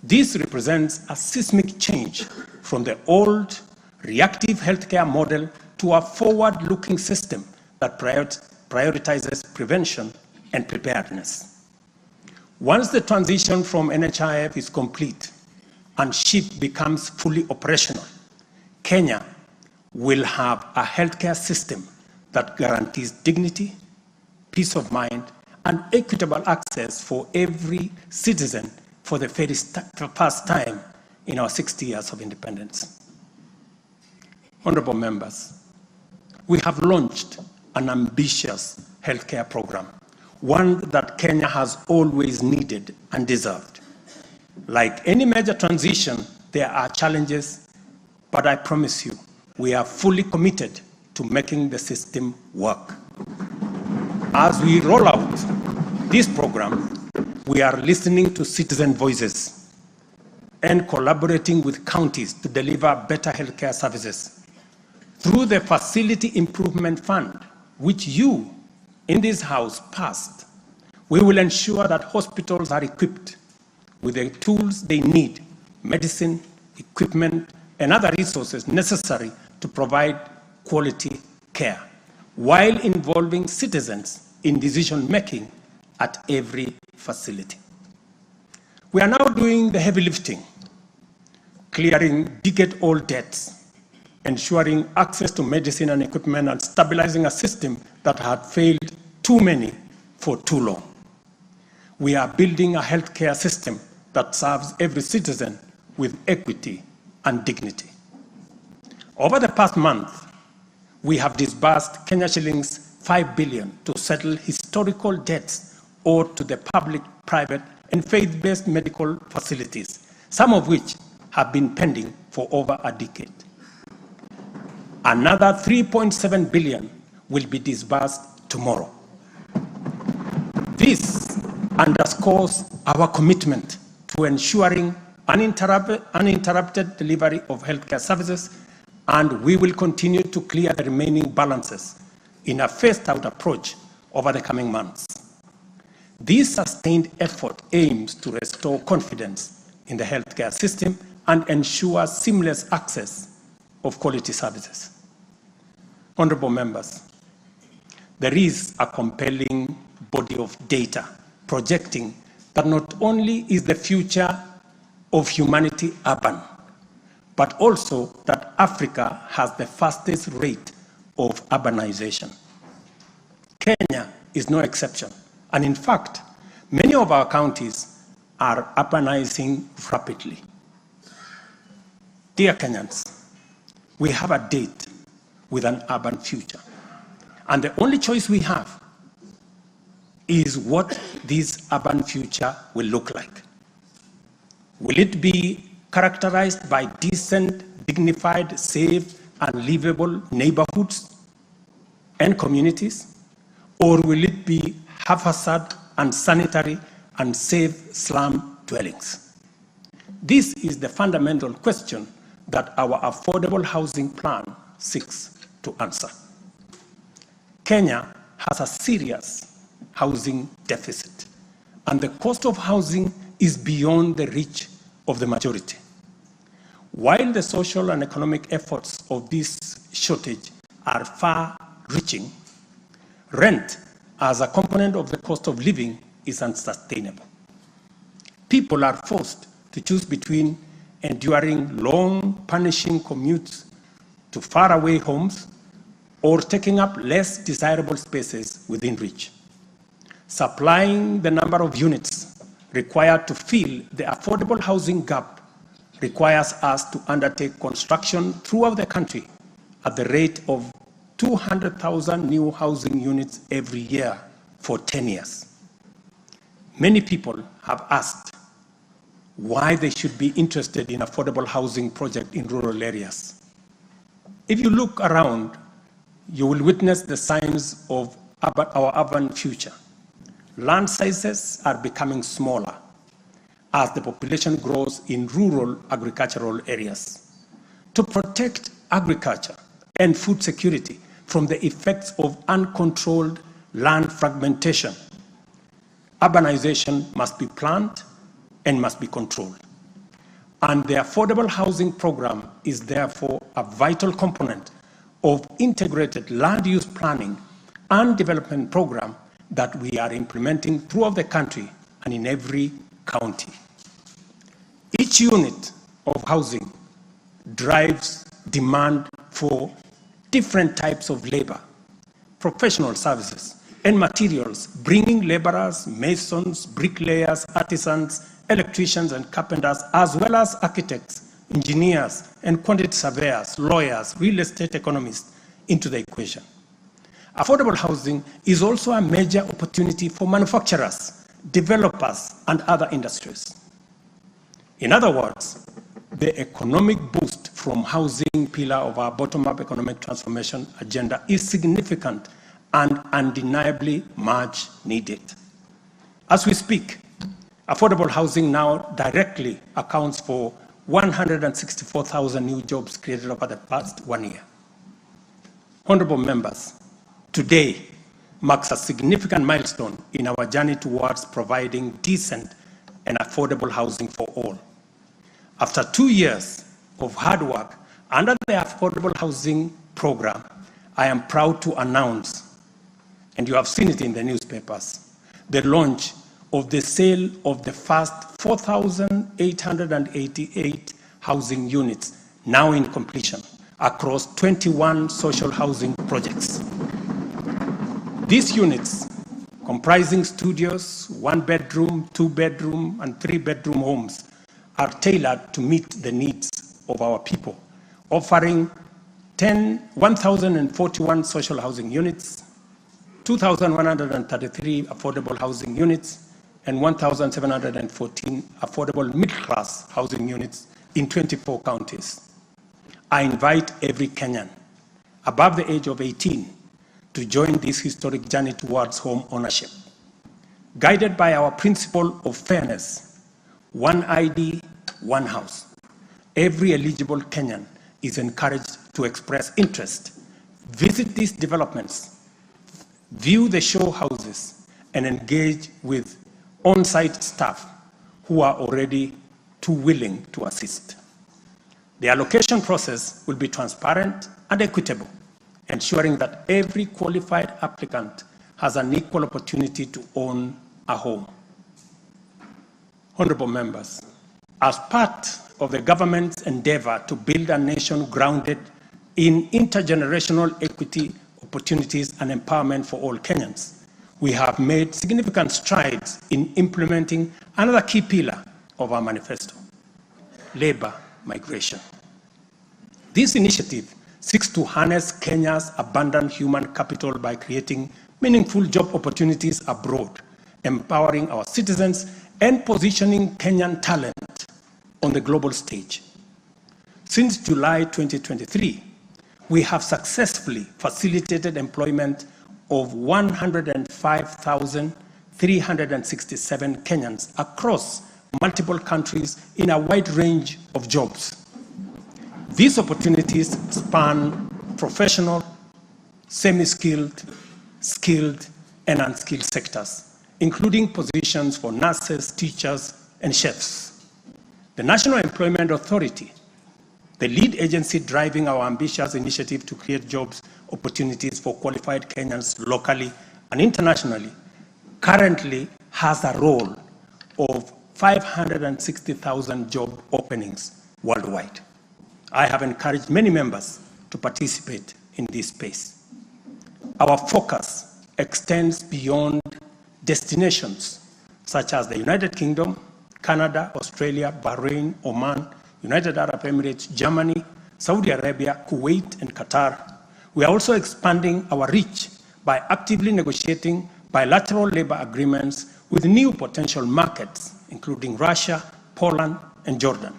This represents a seismic change from the old reactive healthcare model to a forward-looking system that prioritizes prevention and preparedness. Once the transition from NHIF is complete and SHIP becomes fully operational, Kenya will have a healthcare system that guarantees dignity, peace of mind, and equitable access for every citizen for the very first time in our 60 years of independence. Honorable members, we have launched an ambitious healthcare program, one that Kenya has always needed and deserved. Like any major transition, there are challenges, but I promise you, we are fully committed to making the system work. As we roll out this program, we are listening to citizen voices and collaborating with counties to deliver better healthcare services. Through the Facility Improvement Fund, which you in this House passed, we will ensure that hospitals are equipped with the tools they need, medicine, equipment, and other resources necessary to provide quality care, while involving citizens in decision-making at every facility. We are now doing the heavy lifting, clearing decade-old debts, ensuring access to medicine and equipment, and stabilizing a system that had failed too many for too long. We are building a healthcare system that serves every citizen with equity and dignity. Over the past month, we have disbursed Kenya shillings 5 billion to settle historical debts owed to the public, private, and faith-based medical facilities, some of which have been pending for over a decade. Another 3.7 billion will be disbursed tomorrow. This underscores our commitment to ensuring uninterrupted delivery of healthcare services, and we will continue to clear the remaining balances in a phased-out approach over the coming months. This sustained effort aims to restore confidence in the healthcare system and ensure seamless access of quality services. Honorable members, there is a compelling body of data projecting that not only is the future of humanity urban, but also that Africa has the fastest rate of urbanization. Kenya is no exception, and in fact, many of our counties are urbanizing rapidly. Dear Kenyans, we have a date with an urban future, and the only choice we have is what this urban future will look like. Will it be characterized by decent, dignified, safe, and livable neighborhoods and communities? Or will it be haphazard, unsanitary, and unsafe slum dwellings? This is the fundamental question that our affordable housing plan seeks to answer. Kenya has a serious housing deficit, and the cost of housing is beyond the reach of the majority. While the social and economic efforts of this shortage are far-reaching, rent as a component of the cost of living is unsustainable. People are forced to choose between enduring long, punishing commutes to faraway homes or taking up less desirable spaces within reach. Supplying the number of units required to fill the affordable housing gap requires us to undertake construction throughout the country at the rate of 200,000 new housing units every year for 10 years. Many people have asked why they should be interested in affordable housing project in rural areas. If you look around, you will witness the signs of our urban future. Land sizes are becoming smaller as the population grows in rural agricultural areas. To protect agriculture and food security from the effects of uncontrolled land fragmentation, urbanization must be planned and must be controlled. And the affordable housing program is therefore a vital component of integrated land use planning and development program that we are implementing throughout the country and in every county. Each unit of housing drives demand for different types of labor, professional services, and materials, bringing laborers, masons, bricklayers, artisans, electricians, and carpenters, as well as architects, engineers, and quantity surveyors, lawyers, real estate economists into the equation. Affordable housing is also a major opportunity for manufacturers, developers, and other industries. In other words, the economic boost from housing pillar of our bottom-up economic transformation agenda is significant and undeniably much needed. As we speak, affordable housing now directly accounts for 164,000 new jobs created over the past 1 year. Honorable members, today marks a significant milestone in our journey towards providing decent and affordable housing for all. After 2 years of hard work under the Affordable Housing Program, I am proud to announce, and you have seen it in the newspapers, the launch of the sale of the first 4,888 housing units, now in completion, across 21 social housing projects. These units, comprising studios, 1-bedroom, 2-bedroom, and 3-bedroom homes, are tailored to meet the needs of our people, offering 1,041 social housing units, 2,133 affordable housing units, and 1,714 affordable middle-class housing units in 24 counties. I invite every Kenyan above the age of 18 to join this historic journey towards home ownership. Guided by our principle of fairness, one ID, one house, every eligible Kenyan is encouraged to express interest, visit these developments, view the show houses, and engage with on-site staff who are already too willing to assist. The allocation process will be transparent and equitable, ensuring that every qualified applicant has an equal opportunity to own a home. Honorable members, as part of the government's endeavor to build a nation grounded in intergenerational equity, opportunities, and empowerment for all Kenyans, we have made significant strides in implementing another key pillar of our manifesto, labor migration. This initiative seeks to harness Kenya's abundant human capital by creating meaningful job opportunities abroad, empowering our citizens, and positioning Kenyan talent on the global stage. Since July 2023, we have successfully facilitated employment of 105,367 Kenyans across multiple countries in a wide range of jobs. These opportunities span professional, semi-skilled, skilled, and unskilled sectors, including positions for nurses, teachers, and chefs. The National Employment Authority, the lead agency driving our ambitious initiative to create jobs opportunities for qualified Kenyans locally and internationally, currently has a role of 560,000 job openings worldwide. I have encouraged many members to participate in this space. Our focus extends beyond destinations such as the United Kingdom, Canada, Australia, Bahrain, Oman, United Arab Emirates, Germany, Saudi Arabia, Kuwait, and Qatar. We are also expanding our reach by actively negotiating bilateral labor agreements with new potential markets, including Russia, Poland, and Jordan.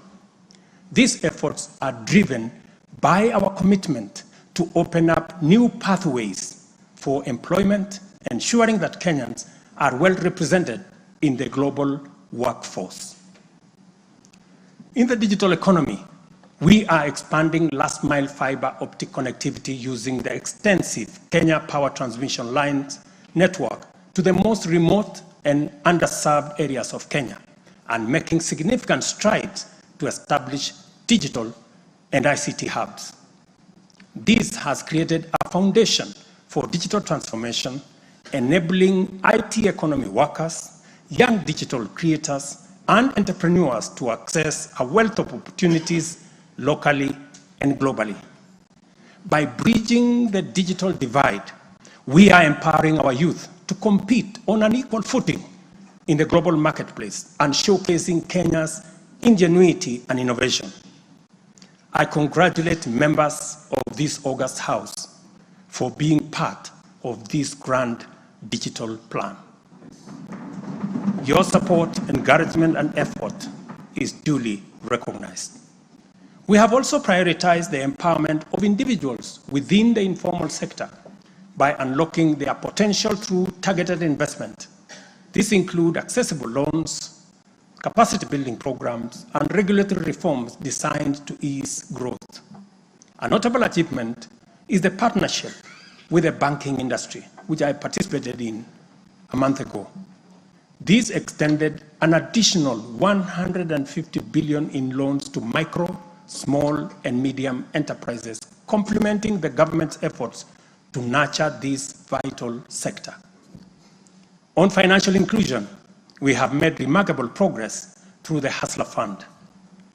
These efforts are driven by our commitment to open up new pathways for employment, ensuring that Kenyans are well represented in the global workforce. In the digital economy, we are expanding last-mile fiber optic connectivity using the extensive Kenya Power Transmission Lines network to the most remote and underserved areas of Kenya, and making significant strides to establish digital and ICT hubs. This has created a foundation for digital transformation, enabling IT economy workers, young digital creators, and entrepreneurs to access a wealth of opportunities locally and globally. By bridging the digital divide, we are empowering our youth to compete on an equal footing in the global marketplace and showcasing Kenya's ingenuity and innovation. I congratulate members of this august House for being part of this grand digital plan. Your support, encouragement, and effort is duly recognized. We have also prioritized the empowerment of individuals within the informal sector by unlocking their potential through targeted investment. These include accessible loans, capacity building programs, and regulatory reforms designed to ease growth. A notable achievement is the partnership with the banking industry, which I participated in a month ago. This extended an additional 150 billion in loans to micro, small, and medium enterprises, complementing the government's efforts to nurture this vital sector. On financial inclusion, we have made remarkable progress through the Hustler Fund.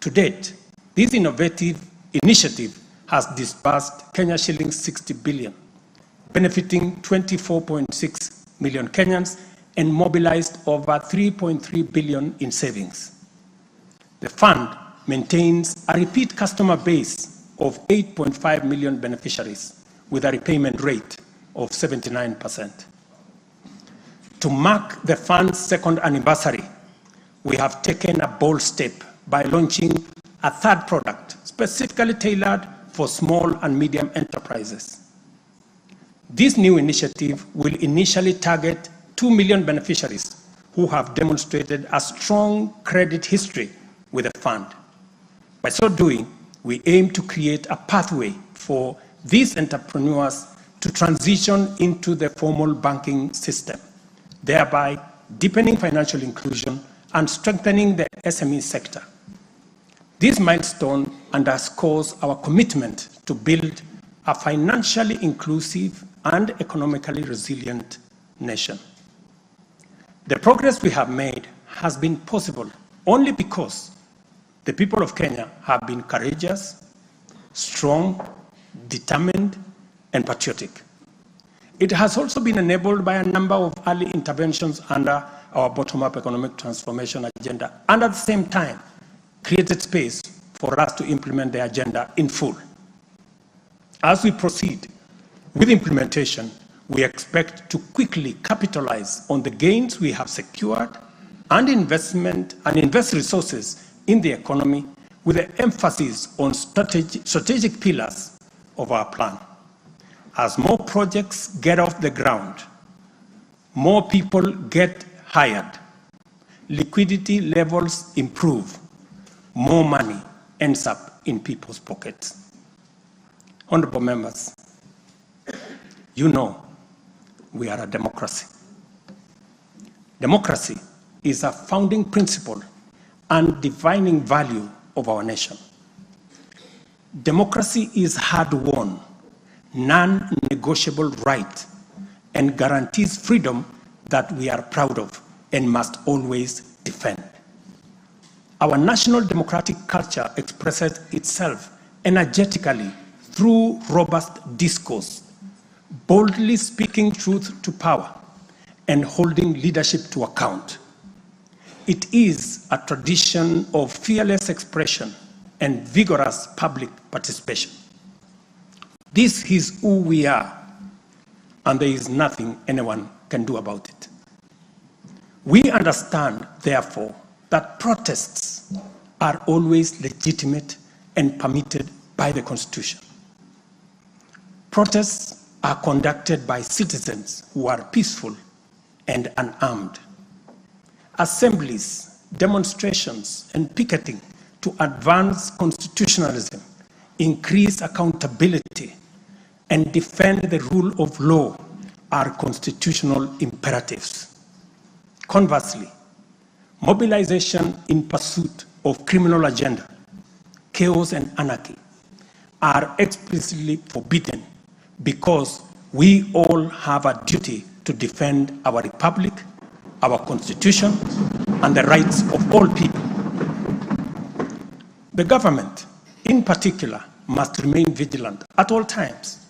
To date, this innovative initiative has disbursed Kenya shillings 60 billion, benefiting 24.6 million Kenyans and mobilized over 3.3 billion in savings. The fund maintains a repeat customer base of 8.5 million beneficiaries with a repayment rate of 79%. To mark the fund's second anniversary, we have taken a bold step by launching a third product specifically tailored for small and medium enterprises. This new initiative will initially target 2 million beneficiaries who have demonstrated a strong credit history with the fund. By so doing, we aim to create a pathway for these entrepreneurs to transition into the formal banking system, thereby deepening financial inclusion and strengthening the SME sector. This milestone underscores our commitment to build a financially inclusive and economically resilient nation. The progress we have made has been possible only because the people of Kenya have been courageous, strong, determined, and patriotic. It has also been enabled by a number of early interventions under our bottom-up economic transformation agenda, and at the same time, created space for us to implement the agenda in full. As we proceed with implementation, we expect to quickly capitalize on the gains we have secured and invest resources in the economy with an emphasis on strategic pillars of our plan. As more projects get off the ground, more people get hired, liquidity levels improve, more money ends up in people's pockets. Honorable members, you know we are a democracy. Democracy is a founding principle and defining value of our nation. Democracy is hard-won, non-negotiable right, and guarantees freedom that we are proud of and must always defend. Our national democratic culture expresses itself energetically through robust discourse, boldly speaking truth to power, and holding leadership to account. It is a tradition of fearless expression and vigorous public participation. This is who we are, and there is nothing anyone can do about it. We understand, therefore, that protests are always legitimate and permitted by the Constitution. Protests are conducted by citizens who are peaceful and unarmed. Assemblies, demonstrations, and picketing to advance constitutionalism, increase accountability, and defend the rule of law are constitutional imperatives. Conversely, mobilization in pursuit of criminal agenda, chaos, and anarchy are explicitly forbidden because we all have a duty to defend our republic, our constitution, and the rights of all people. The government, in particular, must remain vigilant at all times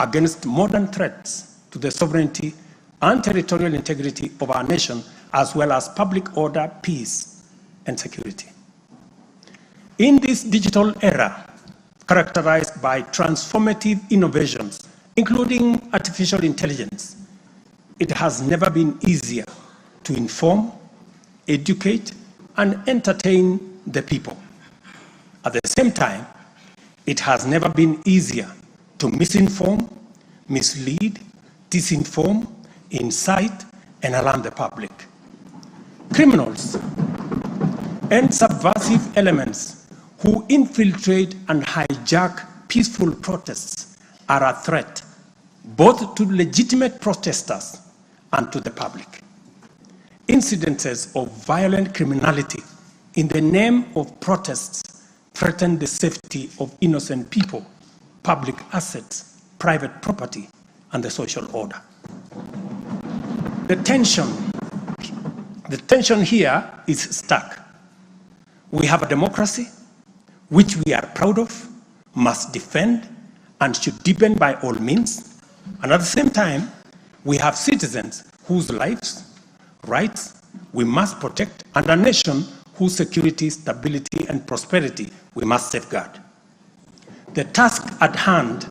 against modern threats to the sovereignty and territorial integrity of our nation, as well as public order, peace, and security. In this digital era, characterized by transformative innovations, including artificial intelligence, it has never been easier to inform, educate, and entertain the people. At the same time, it has never been easier to misinform, mislead, disinform, incite, and alarm the public. Criminals and subversive elements who infiltrate and hijack peaceful protests are a threat both to legitimate protesters and to the public. Incidences of violent criminality in the name of protests threaten the safety of innocent people, public assets, private property, and the social order. The tension here is stark. We have a democracy which we are proud of, must defend, and should deepen by all means. And at the same time, we have citizens whose lives, rights we must protect, and a nation whose security, stability, and prosperity we must safeguard. The task at hand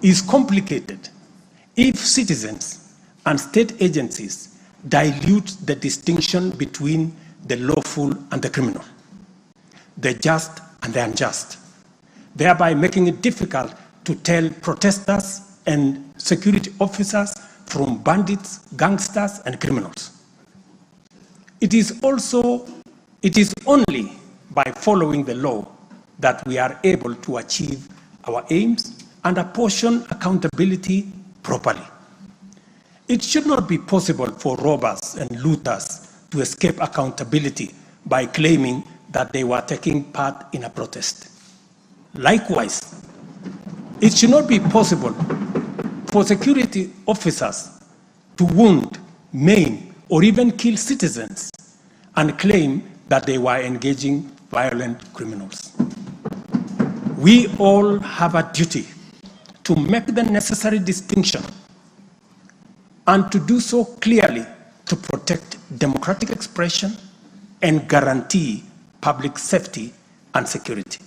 is complicated if citizens and state agencies dilute the distinction between the lawful and the criminal, the just and the unjust, thereby making it difficult to tell protesters and security officers from bandits, gangsters, and criminals. It is only by following the law that we are able to achieve our aims and apportion accountability properly. It should not be possible for robbers and looters to escape accountability by claiming that they were taking part in a protest. Likewise, it should not be possible for security officers to wound, maim, or even kill citizens and claim that they were engaging violent criminals. We all have a duty to make the necessary distinction and to do so clearly to protect democratic expression and guarantee public safety and security.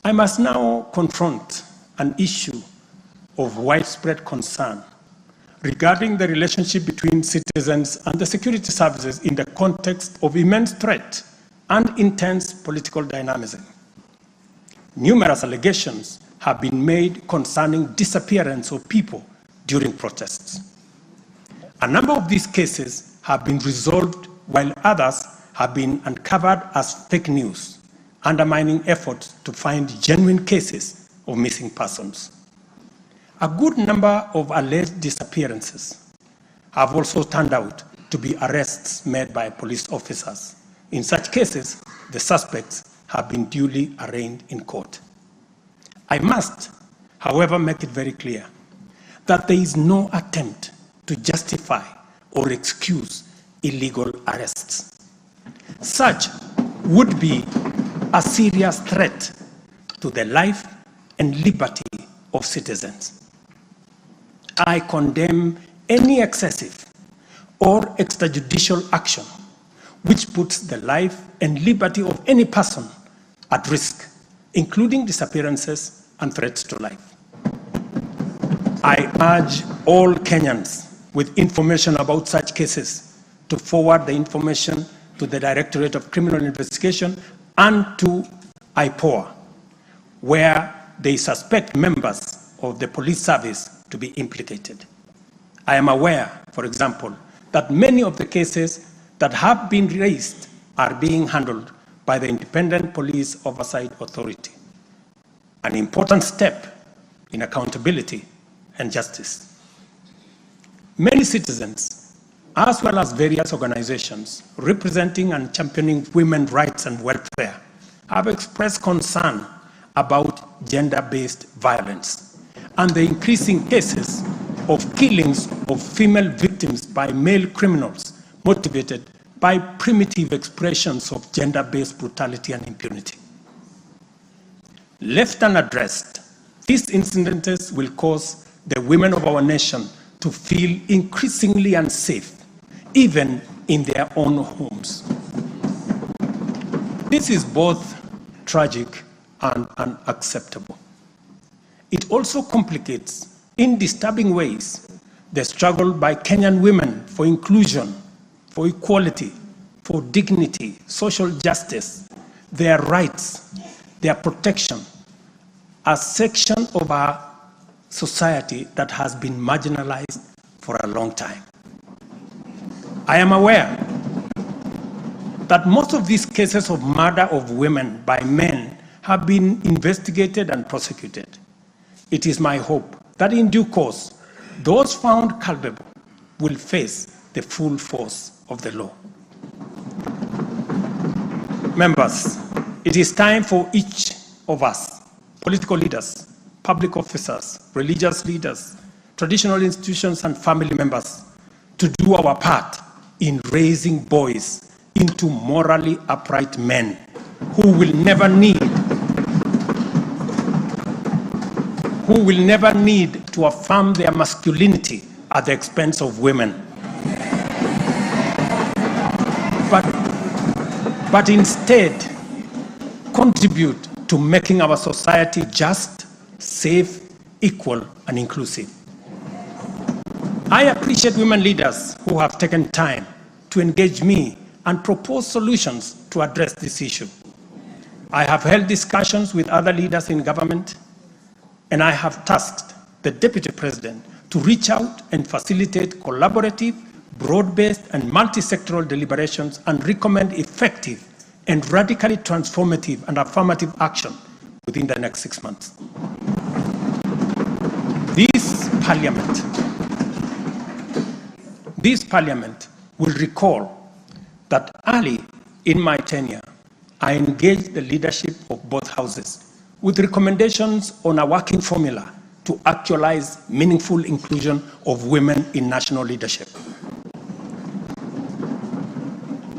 I must now confront an issue of widespread concern regarding the relationship between citizens and the security services in the context of immense threat and intense political dynamism. Numerous allegations have been made concerning disappearance of people during protests. A number of these cases have been resolved, while others have been uncovered as fake news, undermining efforts to find genuine cases of missing persons. A good number of alleged disappearances have also turned out to be arrests made by police officers. In such cases, the suspects have been duly arraigned in court. I must, however, make it very clear that there is no attempt to justify or excuse illegal arrests. Such would be a serious threat to the life and liberty of citizens. I condemn any excessive or extrajudicial action which puts the life and liberty of any person at risk, including disappearances and threats to life. I urge all Kenyans with information about such cases to forward the information to the Directorate of Criminal Investigation and to IPOA, where they suspect members of the police service to be implicated. I am aware, for example, that many of the cases that have been raised are being handled by the Independent Police Oversight Authority, an important step in accountability and justice. Many citizens, as well as various organizations representing and championing women's rights and welfare, have expressed concern about gender-based violence and the increasing cases of killings of female victims by male criminals motivated by primitive expressions of gender-based brutality and impunity. Left unaddressed, these incidents will cause the women of our nation to feel increasingly unsafe, even in their own homes. This is both tragic and unacceptable. It also complicates, in disturbing ways, the struggle by Kenyan women for inclusion, for equality, for dignity, social justice, their rights, their protection, as section of our society that has been marginalized for a long time. I am aware that most of these cases of murder of women by men have been investigated and prosecuted. It is my hope that in due course, those found culpable will face the full force of the law. Members, it is time for each of us, political leaders, public officers, religious leaders, traditional institutions, and family members, to do our part in raising boys into morally upright men who will never need to affirm their masculinity at the expense of women. But instead, contribute to making our society just, safe, equal, and inclusive. I appreciate women leaders who have taken time to engage me and propose solutions to address this issue. I have held discussions with other leaders in government, and I have tasked the Deputy President to reach out and facilitate collaborative, broad-based, and multi-sectoral deliberations and recommend effective and radically transformative and affirmative action within the next 6 months. This Parliament will recall that early in my tenure, I engaged the leadership of both houses with recommendations on a working formula to actualize meaningful inclusion of women in national leadership.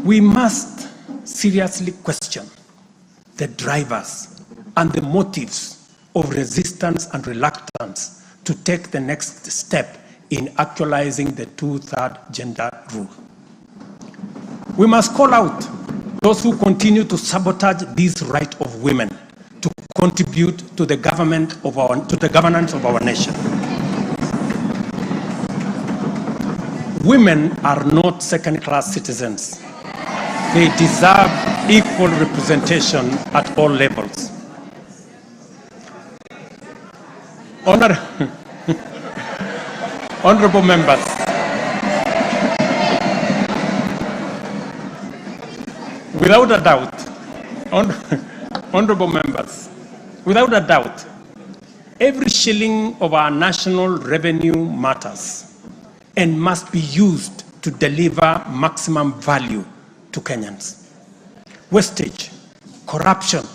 We must seriously question the drivers and the motives of resistance and reluctance to take the next step in actualizing the 2/3 gender rule. We must call out those who continue to sabotage this right of women to contribute to the governance of our nation. Women are not second-class citizens. They deserve equal representation at all levels. Honorable members, without a doubt, honorable members, without a doubt, every shilling of our national revenue matters and must be used to deliver maximum value to Kenyans. Wastage, corruption,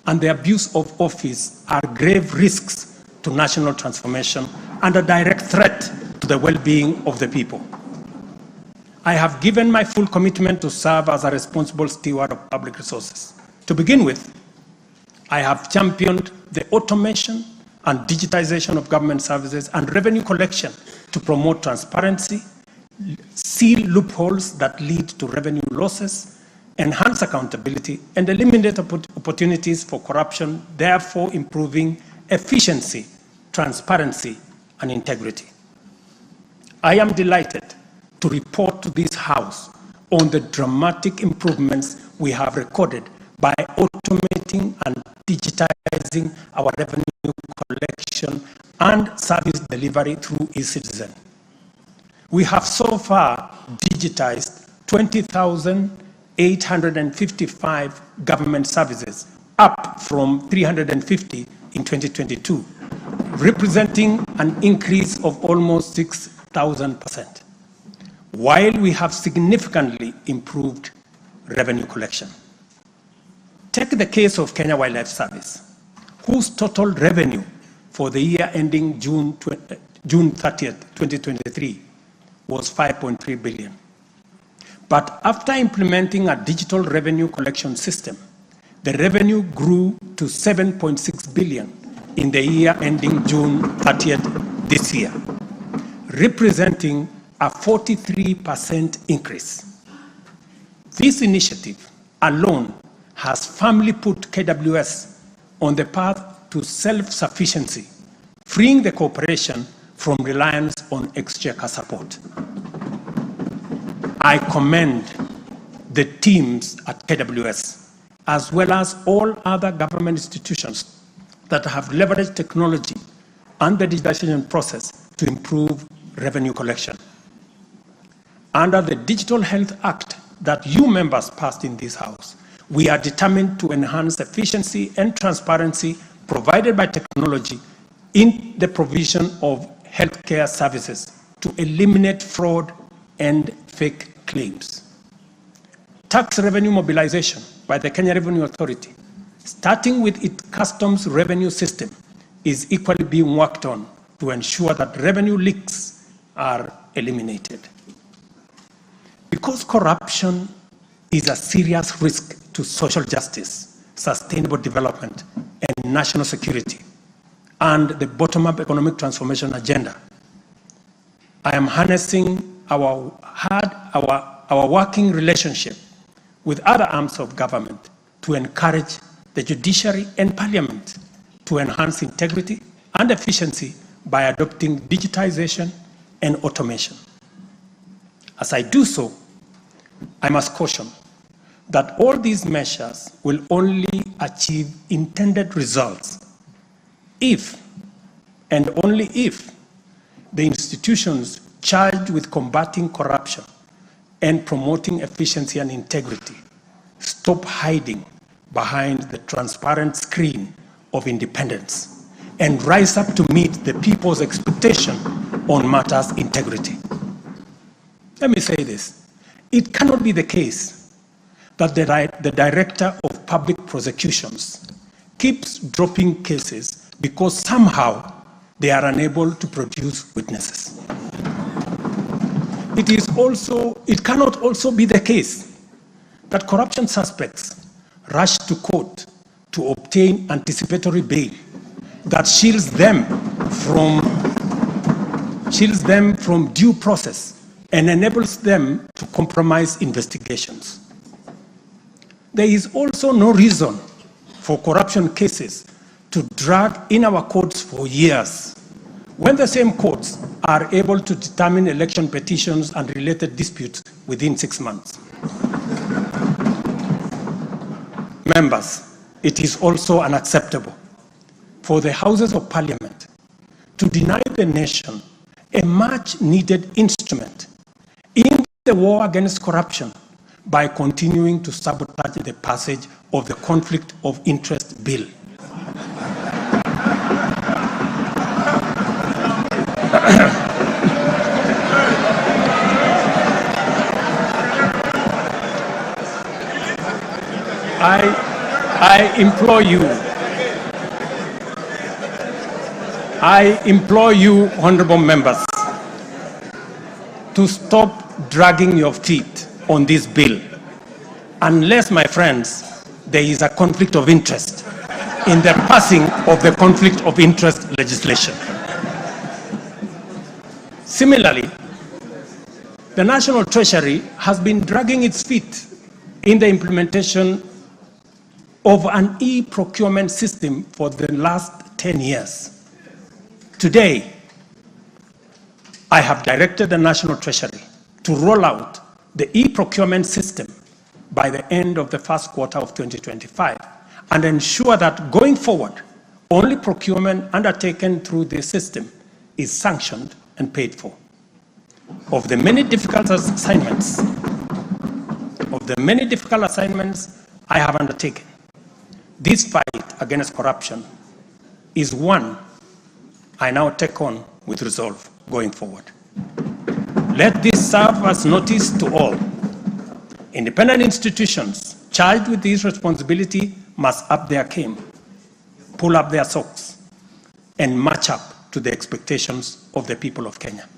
and the abuse of office are grave risks to national transformation and a direct threat to the well-being of the people. I have given my full commitment to serve as a responsible steward of public resources. To begin with, I have championed the automation and digitization of government services and revenue collection to promote transparency, seal loopholes that lead to revenue losses, enhance accountability, and eliminate opportunities for corruption, therefore improving efficiency, transparency, and integrity. I am delighted to report to this House on the dramatic improvements we have recorded by automating and digitizing our revenue collection and service delivery through eCitizen. We have so far digitized 20,855 government services, up from 350 in 2022, representing an increase of almost 6,000%, while we have significantly improved revenue collection. Take the case of Kenya Wildlife Service, whose total revenue for the year ending June 30th, 2023 was 5.3 billion. But after implementing a digital revenue collection system, the revenue grew to 7.6 billion in the year ending June 30th this year, representing a 43% increase. This initiative alone has firmly put KWS on the path to self-sufficiency, freeing the corporation from reliance on exchequer support. I commend the teams at KWS, as well as all other government institutions that have leveraged technology and the digitization process to improve revenue collection. Under the Digital Health Act that you members passed in this House, we are determined to enhance efficiency and transparency provided by technology in the provision of healthcare services to eliminate fraud and fake claims. Tax revenue mobilization by the Kenya Revenue Authority, starting with its customs revenue system, is equally being worked on to ensure that revenue leaks are eliminated. Because corruption is a serious risk to social justice, sustainable development, and national security, and the bottom-up economic transformation agenda, I am harnessing our working relationship with other arms of government to encourage the judiciary and parliament to enhance integrity and efficiency by adopting digitization and automation. As I do so, I must caution that all these measures will only achieve intended results if, and only if, the institutions charged with combating corruption and promoting efficiency and integrity stop hiding behind the transparent screen of independence and rise up to meet the people's expectation on matters integrity. Let me say this. It cannot be the case that the Director of Public Prosecutions keeps dropping cases because somehow they are unable to produce witnesses. It cannot also be the case that corruption suspects rush to court to obtain anticipatory bail that shields them from due process and enables them to compromise investigations. There is also no reason for corruption cases to drag in our courts for years, when the same courts are able to determine election petitions and related disputes within 6 months. Members, it is also unacceptable for the Houses of Parliament to deny the nation a much-needed instrument in the war against corruption by continuing to sabotage the passage of the Conflict of Interest Bill. I implore you, honorable members, to stop dragging your feet on this bill, unless, my friends, there is a conflict of interest in the passing of the conflict of interest legislation. Similarly, the National Treasury has been dragging its feet in the implementation of an e-procurement system for the last 10 years. Today, I have directed the National Treasury to roll out the e-procurement system by the end of the first quarter of 2025 and ensure that going forward, only procurement undertaken through this system is sanctioned and paid for. Of the many difficult assignments I have undertaken, this fight against corruption is one I now take on with resolve going forward. Let this serve as notice to all. Independent institutions charged with this responsibility must up their game, pull up their socks, and match up to the expectations of the people of Kenya.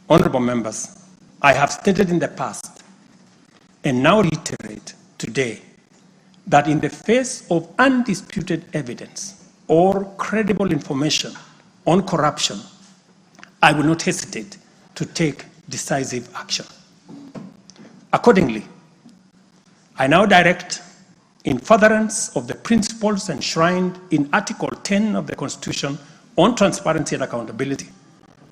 Honorable members, I have stated in the past and now reiterate today that in the face of undisputed evidence or credible information on corruption, I will not hesitate to take decisive action. Accordingly, I now direct, in furtherance of the principles enshrined in Article 10 of the Constitution on transparency and accountability,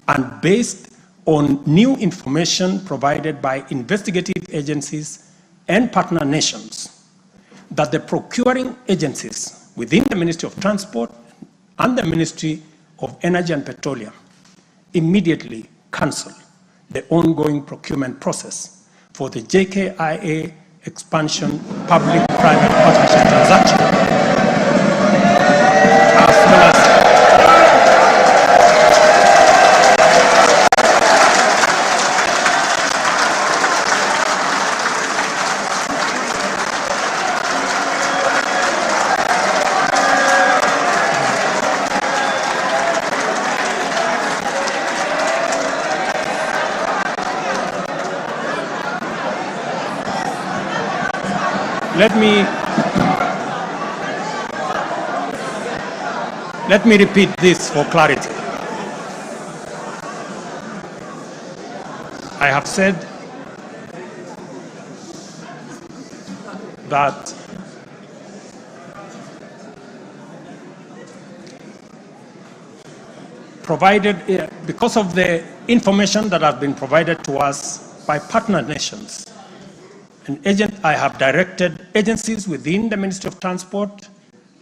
and based on new information provided by investigative agencies and partner nations, that the procuring agencies within the Ministry of Transport and the Ministry of Energy and Petroleum immediately cancel the ongoing procurement process for the JKIA expansion public-private partnership transaction, as well as Let me repeat this for clarity. I have said that because of the information that has been provided to us by partner nations, I have directed agencies within the Ministry of Transport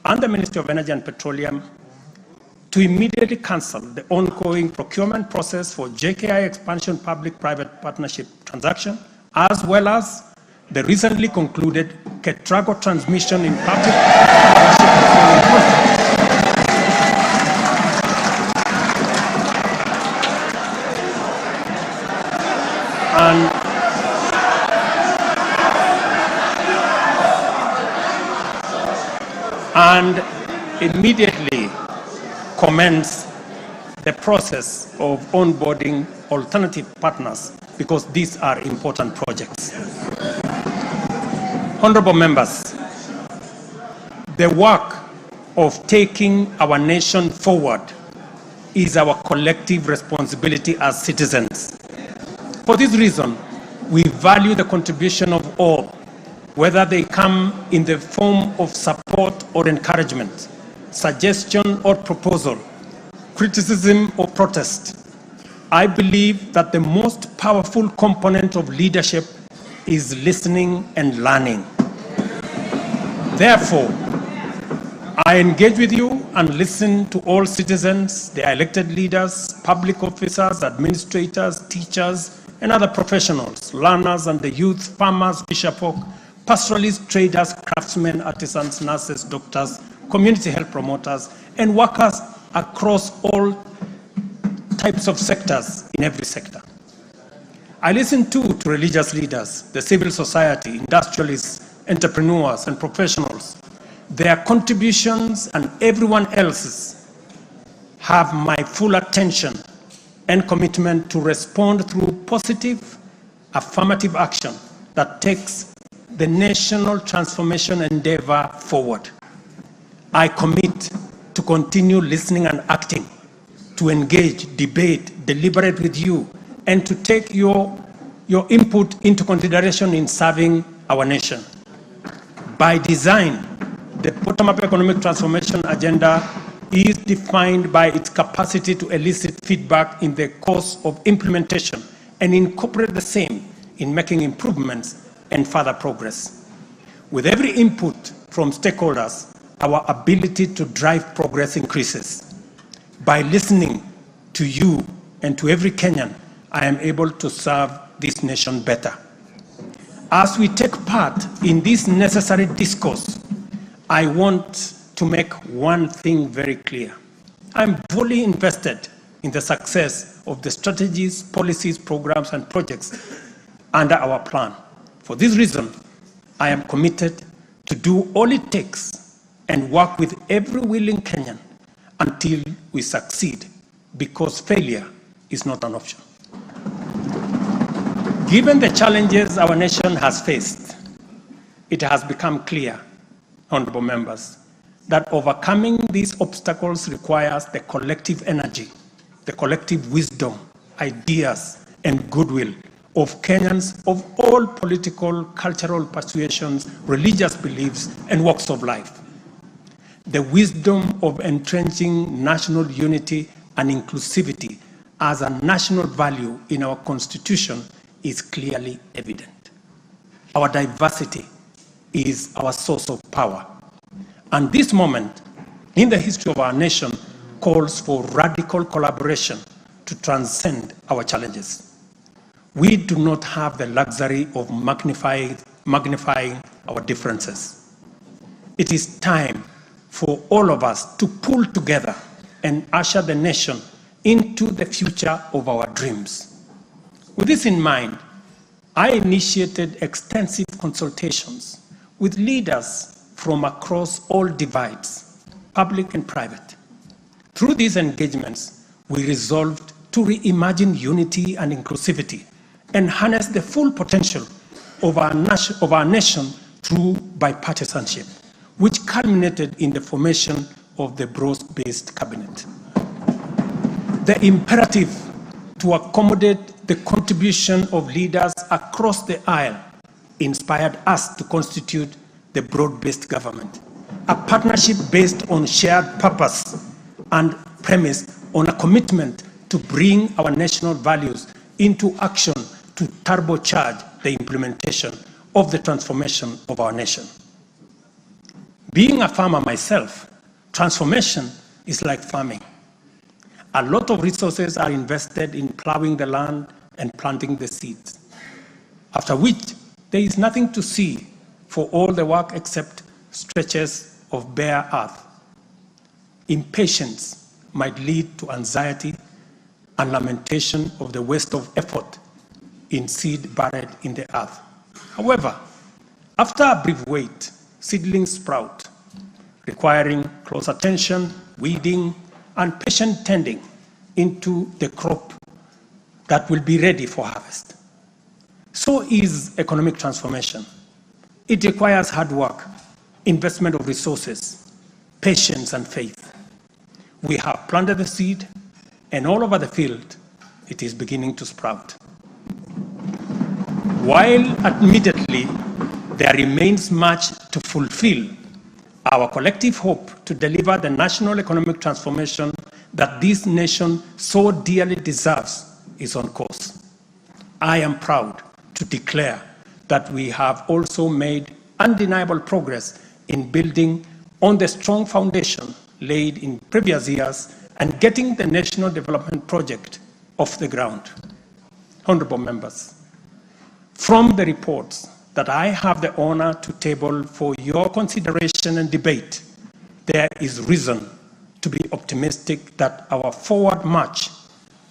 and the Ministry of Energy and Petroleum to immediately cancel the ongoing procurement process for JKI expansion public-private partnership transaction, as well as the recently concluded Ketrago transmission in public partnership procurement process. And immediately commence the process of onboarding alternative partners, because these are important projects. Honorable members, the work of taking our nation forward is our collective responsibility as citizens. For this reason, we value the contribution of all, whether they come in the form of support or encouragement, suggestion or proposal, criticism or protest. I believe that the most powerful component of leadership is listening and learning. Therefore, I engage with you and listen to all citizens, their elected leaders, public officers, administrators, teachers, and other professionals, learners and the youth, farmers, fisherfolk, pastoralists, traders, craftsmen, artisans, nurses, doctors, community health promoters, and workers across all types of sectors in every sector. I listen too to religious leaders, the civil society, industrialists, entrepreneurs, and professionals. Their contributions and everyone else's have my full attention and commitment to respond through positive, affirmative action that takes the national transformation endeavor forward. I commit to continue listening and acting, to engage, debate, deliberate with you, and to take your input into consideration in serving our nation. By design, the bottom-up economic transformation agenda is defined by its capacity to elicit feedback in the course of implementation and incorporate the same in making improvements and further progress. With every input from stakeholders, our ability to drive progress increases. By listening to you and to every Kenyan, I am able to serve this nation better. As we take part in this necessary discourse, I want to make one thing very clear. I'm fully invested in the success of the strategies, policies, programs, and projects under our plan. For this reason, I am committed to do all it takes and work with every willing Kenyan until we succeed, because failure is not an option. Given the challenges our nation has faced, it has become clear, honorable members, that overcoming these obstacles requires the collective energy, the collective wisdom, ideas, and goodwill of Kenyans of all political, cultural persuasions, religious beliefs, and walks of life. The wisdom of entrenching national unity and inclusivity as a national value in our Constitution is clearly evident. Our diversity is our source of power. And this moment in the history of our nation calls for radical collaboration to transcend our challenges. We do not have the luxury of magnifying our differences. It is time for all of us to pull together and usher the nation into the future of our dreams. With this in mind, I initiated extensive consultations with leaders from across all divides, public and private. Through these engagements, we resolved to reimagine unity and inclusivity and harness the full potential of our nation through bipartisanship, which culminated in the formation of the broad-based cabinet. The imperative to accommodate the contribution of leaders across the aisle inspired us to constitute the broad-based government, a partnership based on shared purpose and premise on a commitment to bring our national values into action to turbocharge the implementation of the transformation of our nation. Being a farmer myself, transformation is like farming. A lot of resources are invested in plowing the land and planting the seeds, after which there is nothing to see for all the work except stretches of bare earth. Impatience might lead to anxiety and lamentation of the waste of effort in seed buried in the earth. However, after a brief wait, seedlings sprout, requiring close attention, weeding, and patient tending into the crop that will be ready for harvest. So is economic transformation. It requires hard work, investment of resources, patience, and faith. We have planted the seed, and all over the field, it is beginning to sprout. While admittedly there remains much to fulfill, our collective hope to deliver the national economic transformation that this nation so dearly deserves is on course. I am proud to declare that we have also made undeniable progress in building on the strong foundation laid in previous years and getting the National Development Project off the ground. Honorable members, from the reports that I have the honor to table for your consideration and debate, there is reason to be optimistic that our forward march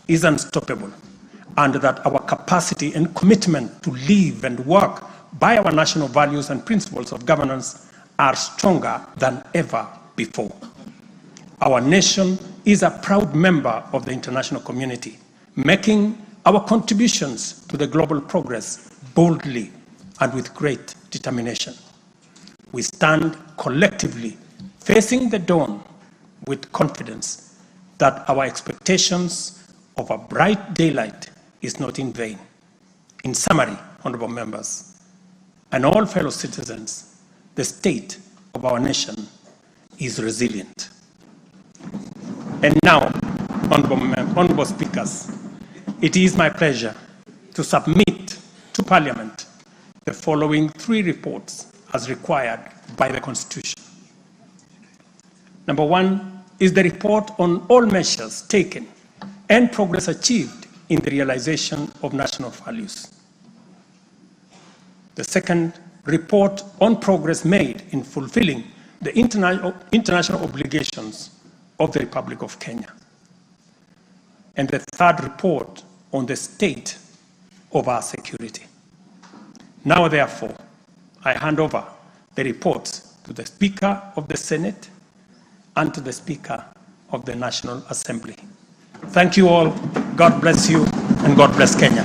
is unstoppable and that our capacity and commitment to live and work by our national values and principles of governance are stronger than ever before. Our nation is a proud member of the international community, making our contributions to the global progress boldly and with great determination. We stand collectively facing the dawn with confidence that our expectations of a bright daylight is not in vain. In summary, honorable members, and all fellow citizens, the state of our nation is resilient. And now, honorable speakers, it is my pleasure to submit to Parliament the following 3 reports as required by the Constitution. Number 1 is the report on all measures taken and progress achieved in the realization of national values. The second, report on progress made in fulfilling the international obligations of the Republic of Kenya. And the third, report on the state of our security. Now, therefore, I hand over the reports to the Speaker of the Senate and to the Speaker of the National Assembly. Thank you all. God bless you, and God bless Kenya.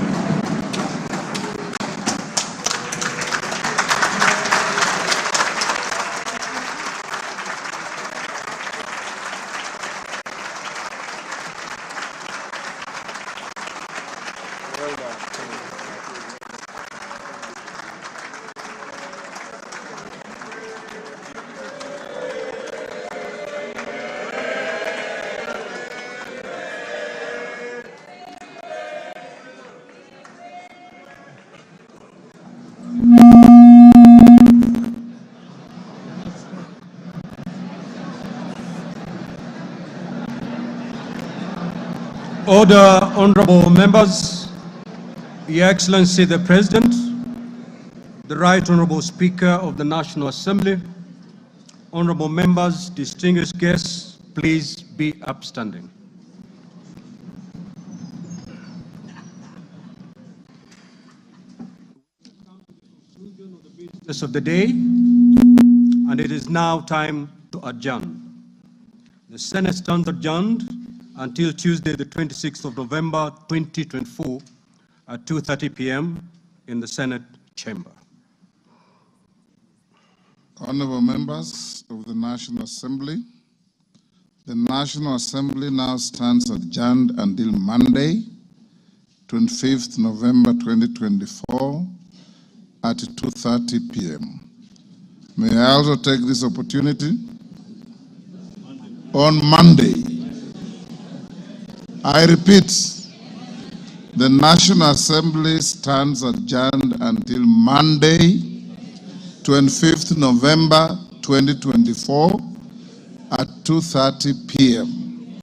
Order, honorable members, Your Excellency the President, the Right Honorable Speaker of the National Assembly, honorable members, distinguished guests, please be upstanding. Business of the day, and it is now time to adjourn. The Senate stands adjourned until Tuesday, the 26th of November, 2024 at 2:30 p.m. in the Senate chamber. Honorable members of the National Assembly, the National Assembly now stands adjourned until Monday, 25th November 2024 at 2:30 p.m. May I also take this opportunity on Monday. I repeat, the National Assembly stands adjourned until Monday, 25th November 2024 at 2:30 p.m.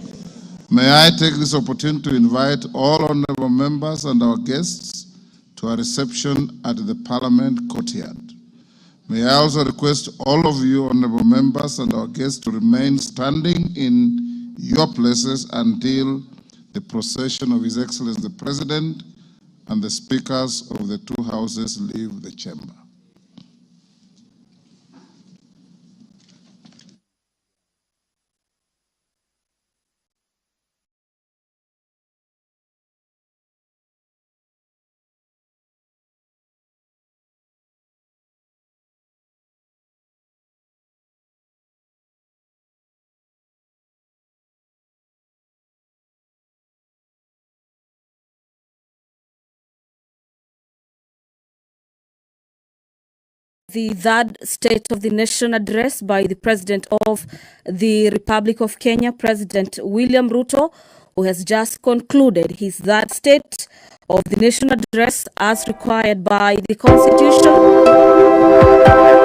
May I take this opportunity to invite all honorable members and our guests to a reception at the Parliament courtyard. May I also request all of you honorable members and our guests to remain standing in your places until the procession of His Excellency the President and the speakers of the two houses leave the chamber. The third State of the Nation address by the President of the Republic of Kenya, President William Ruto, who has just concluded his third State of the Nation address as required by the Constitution.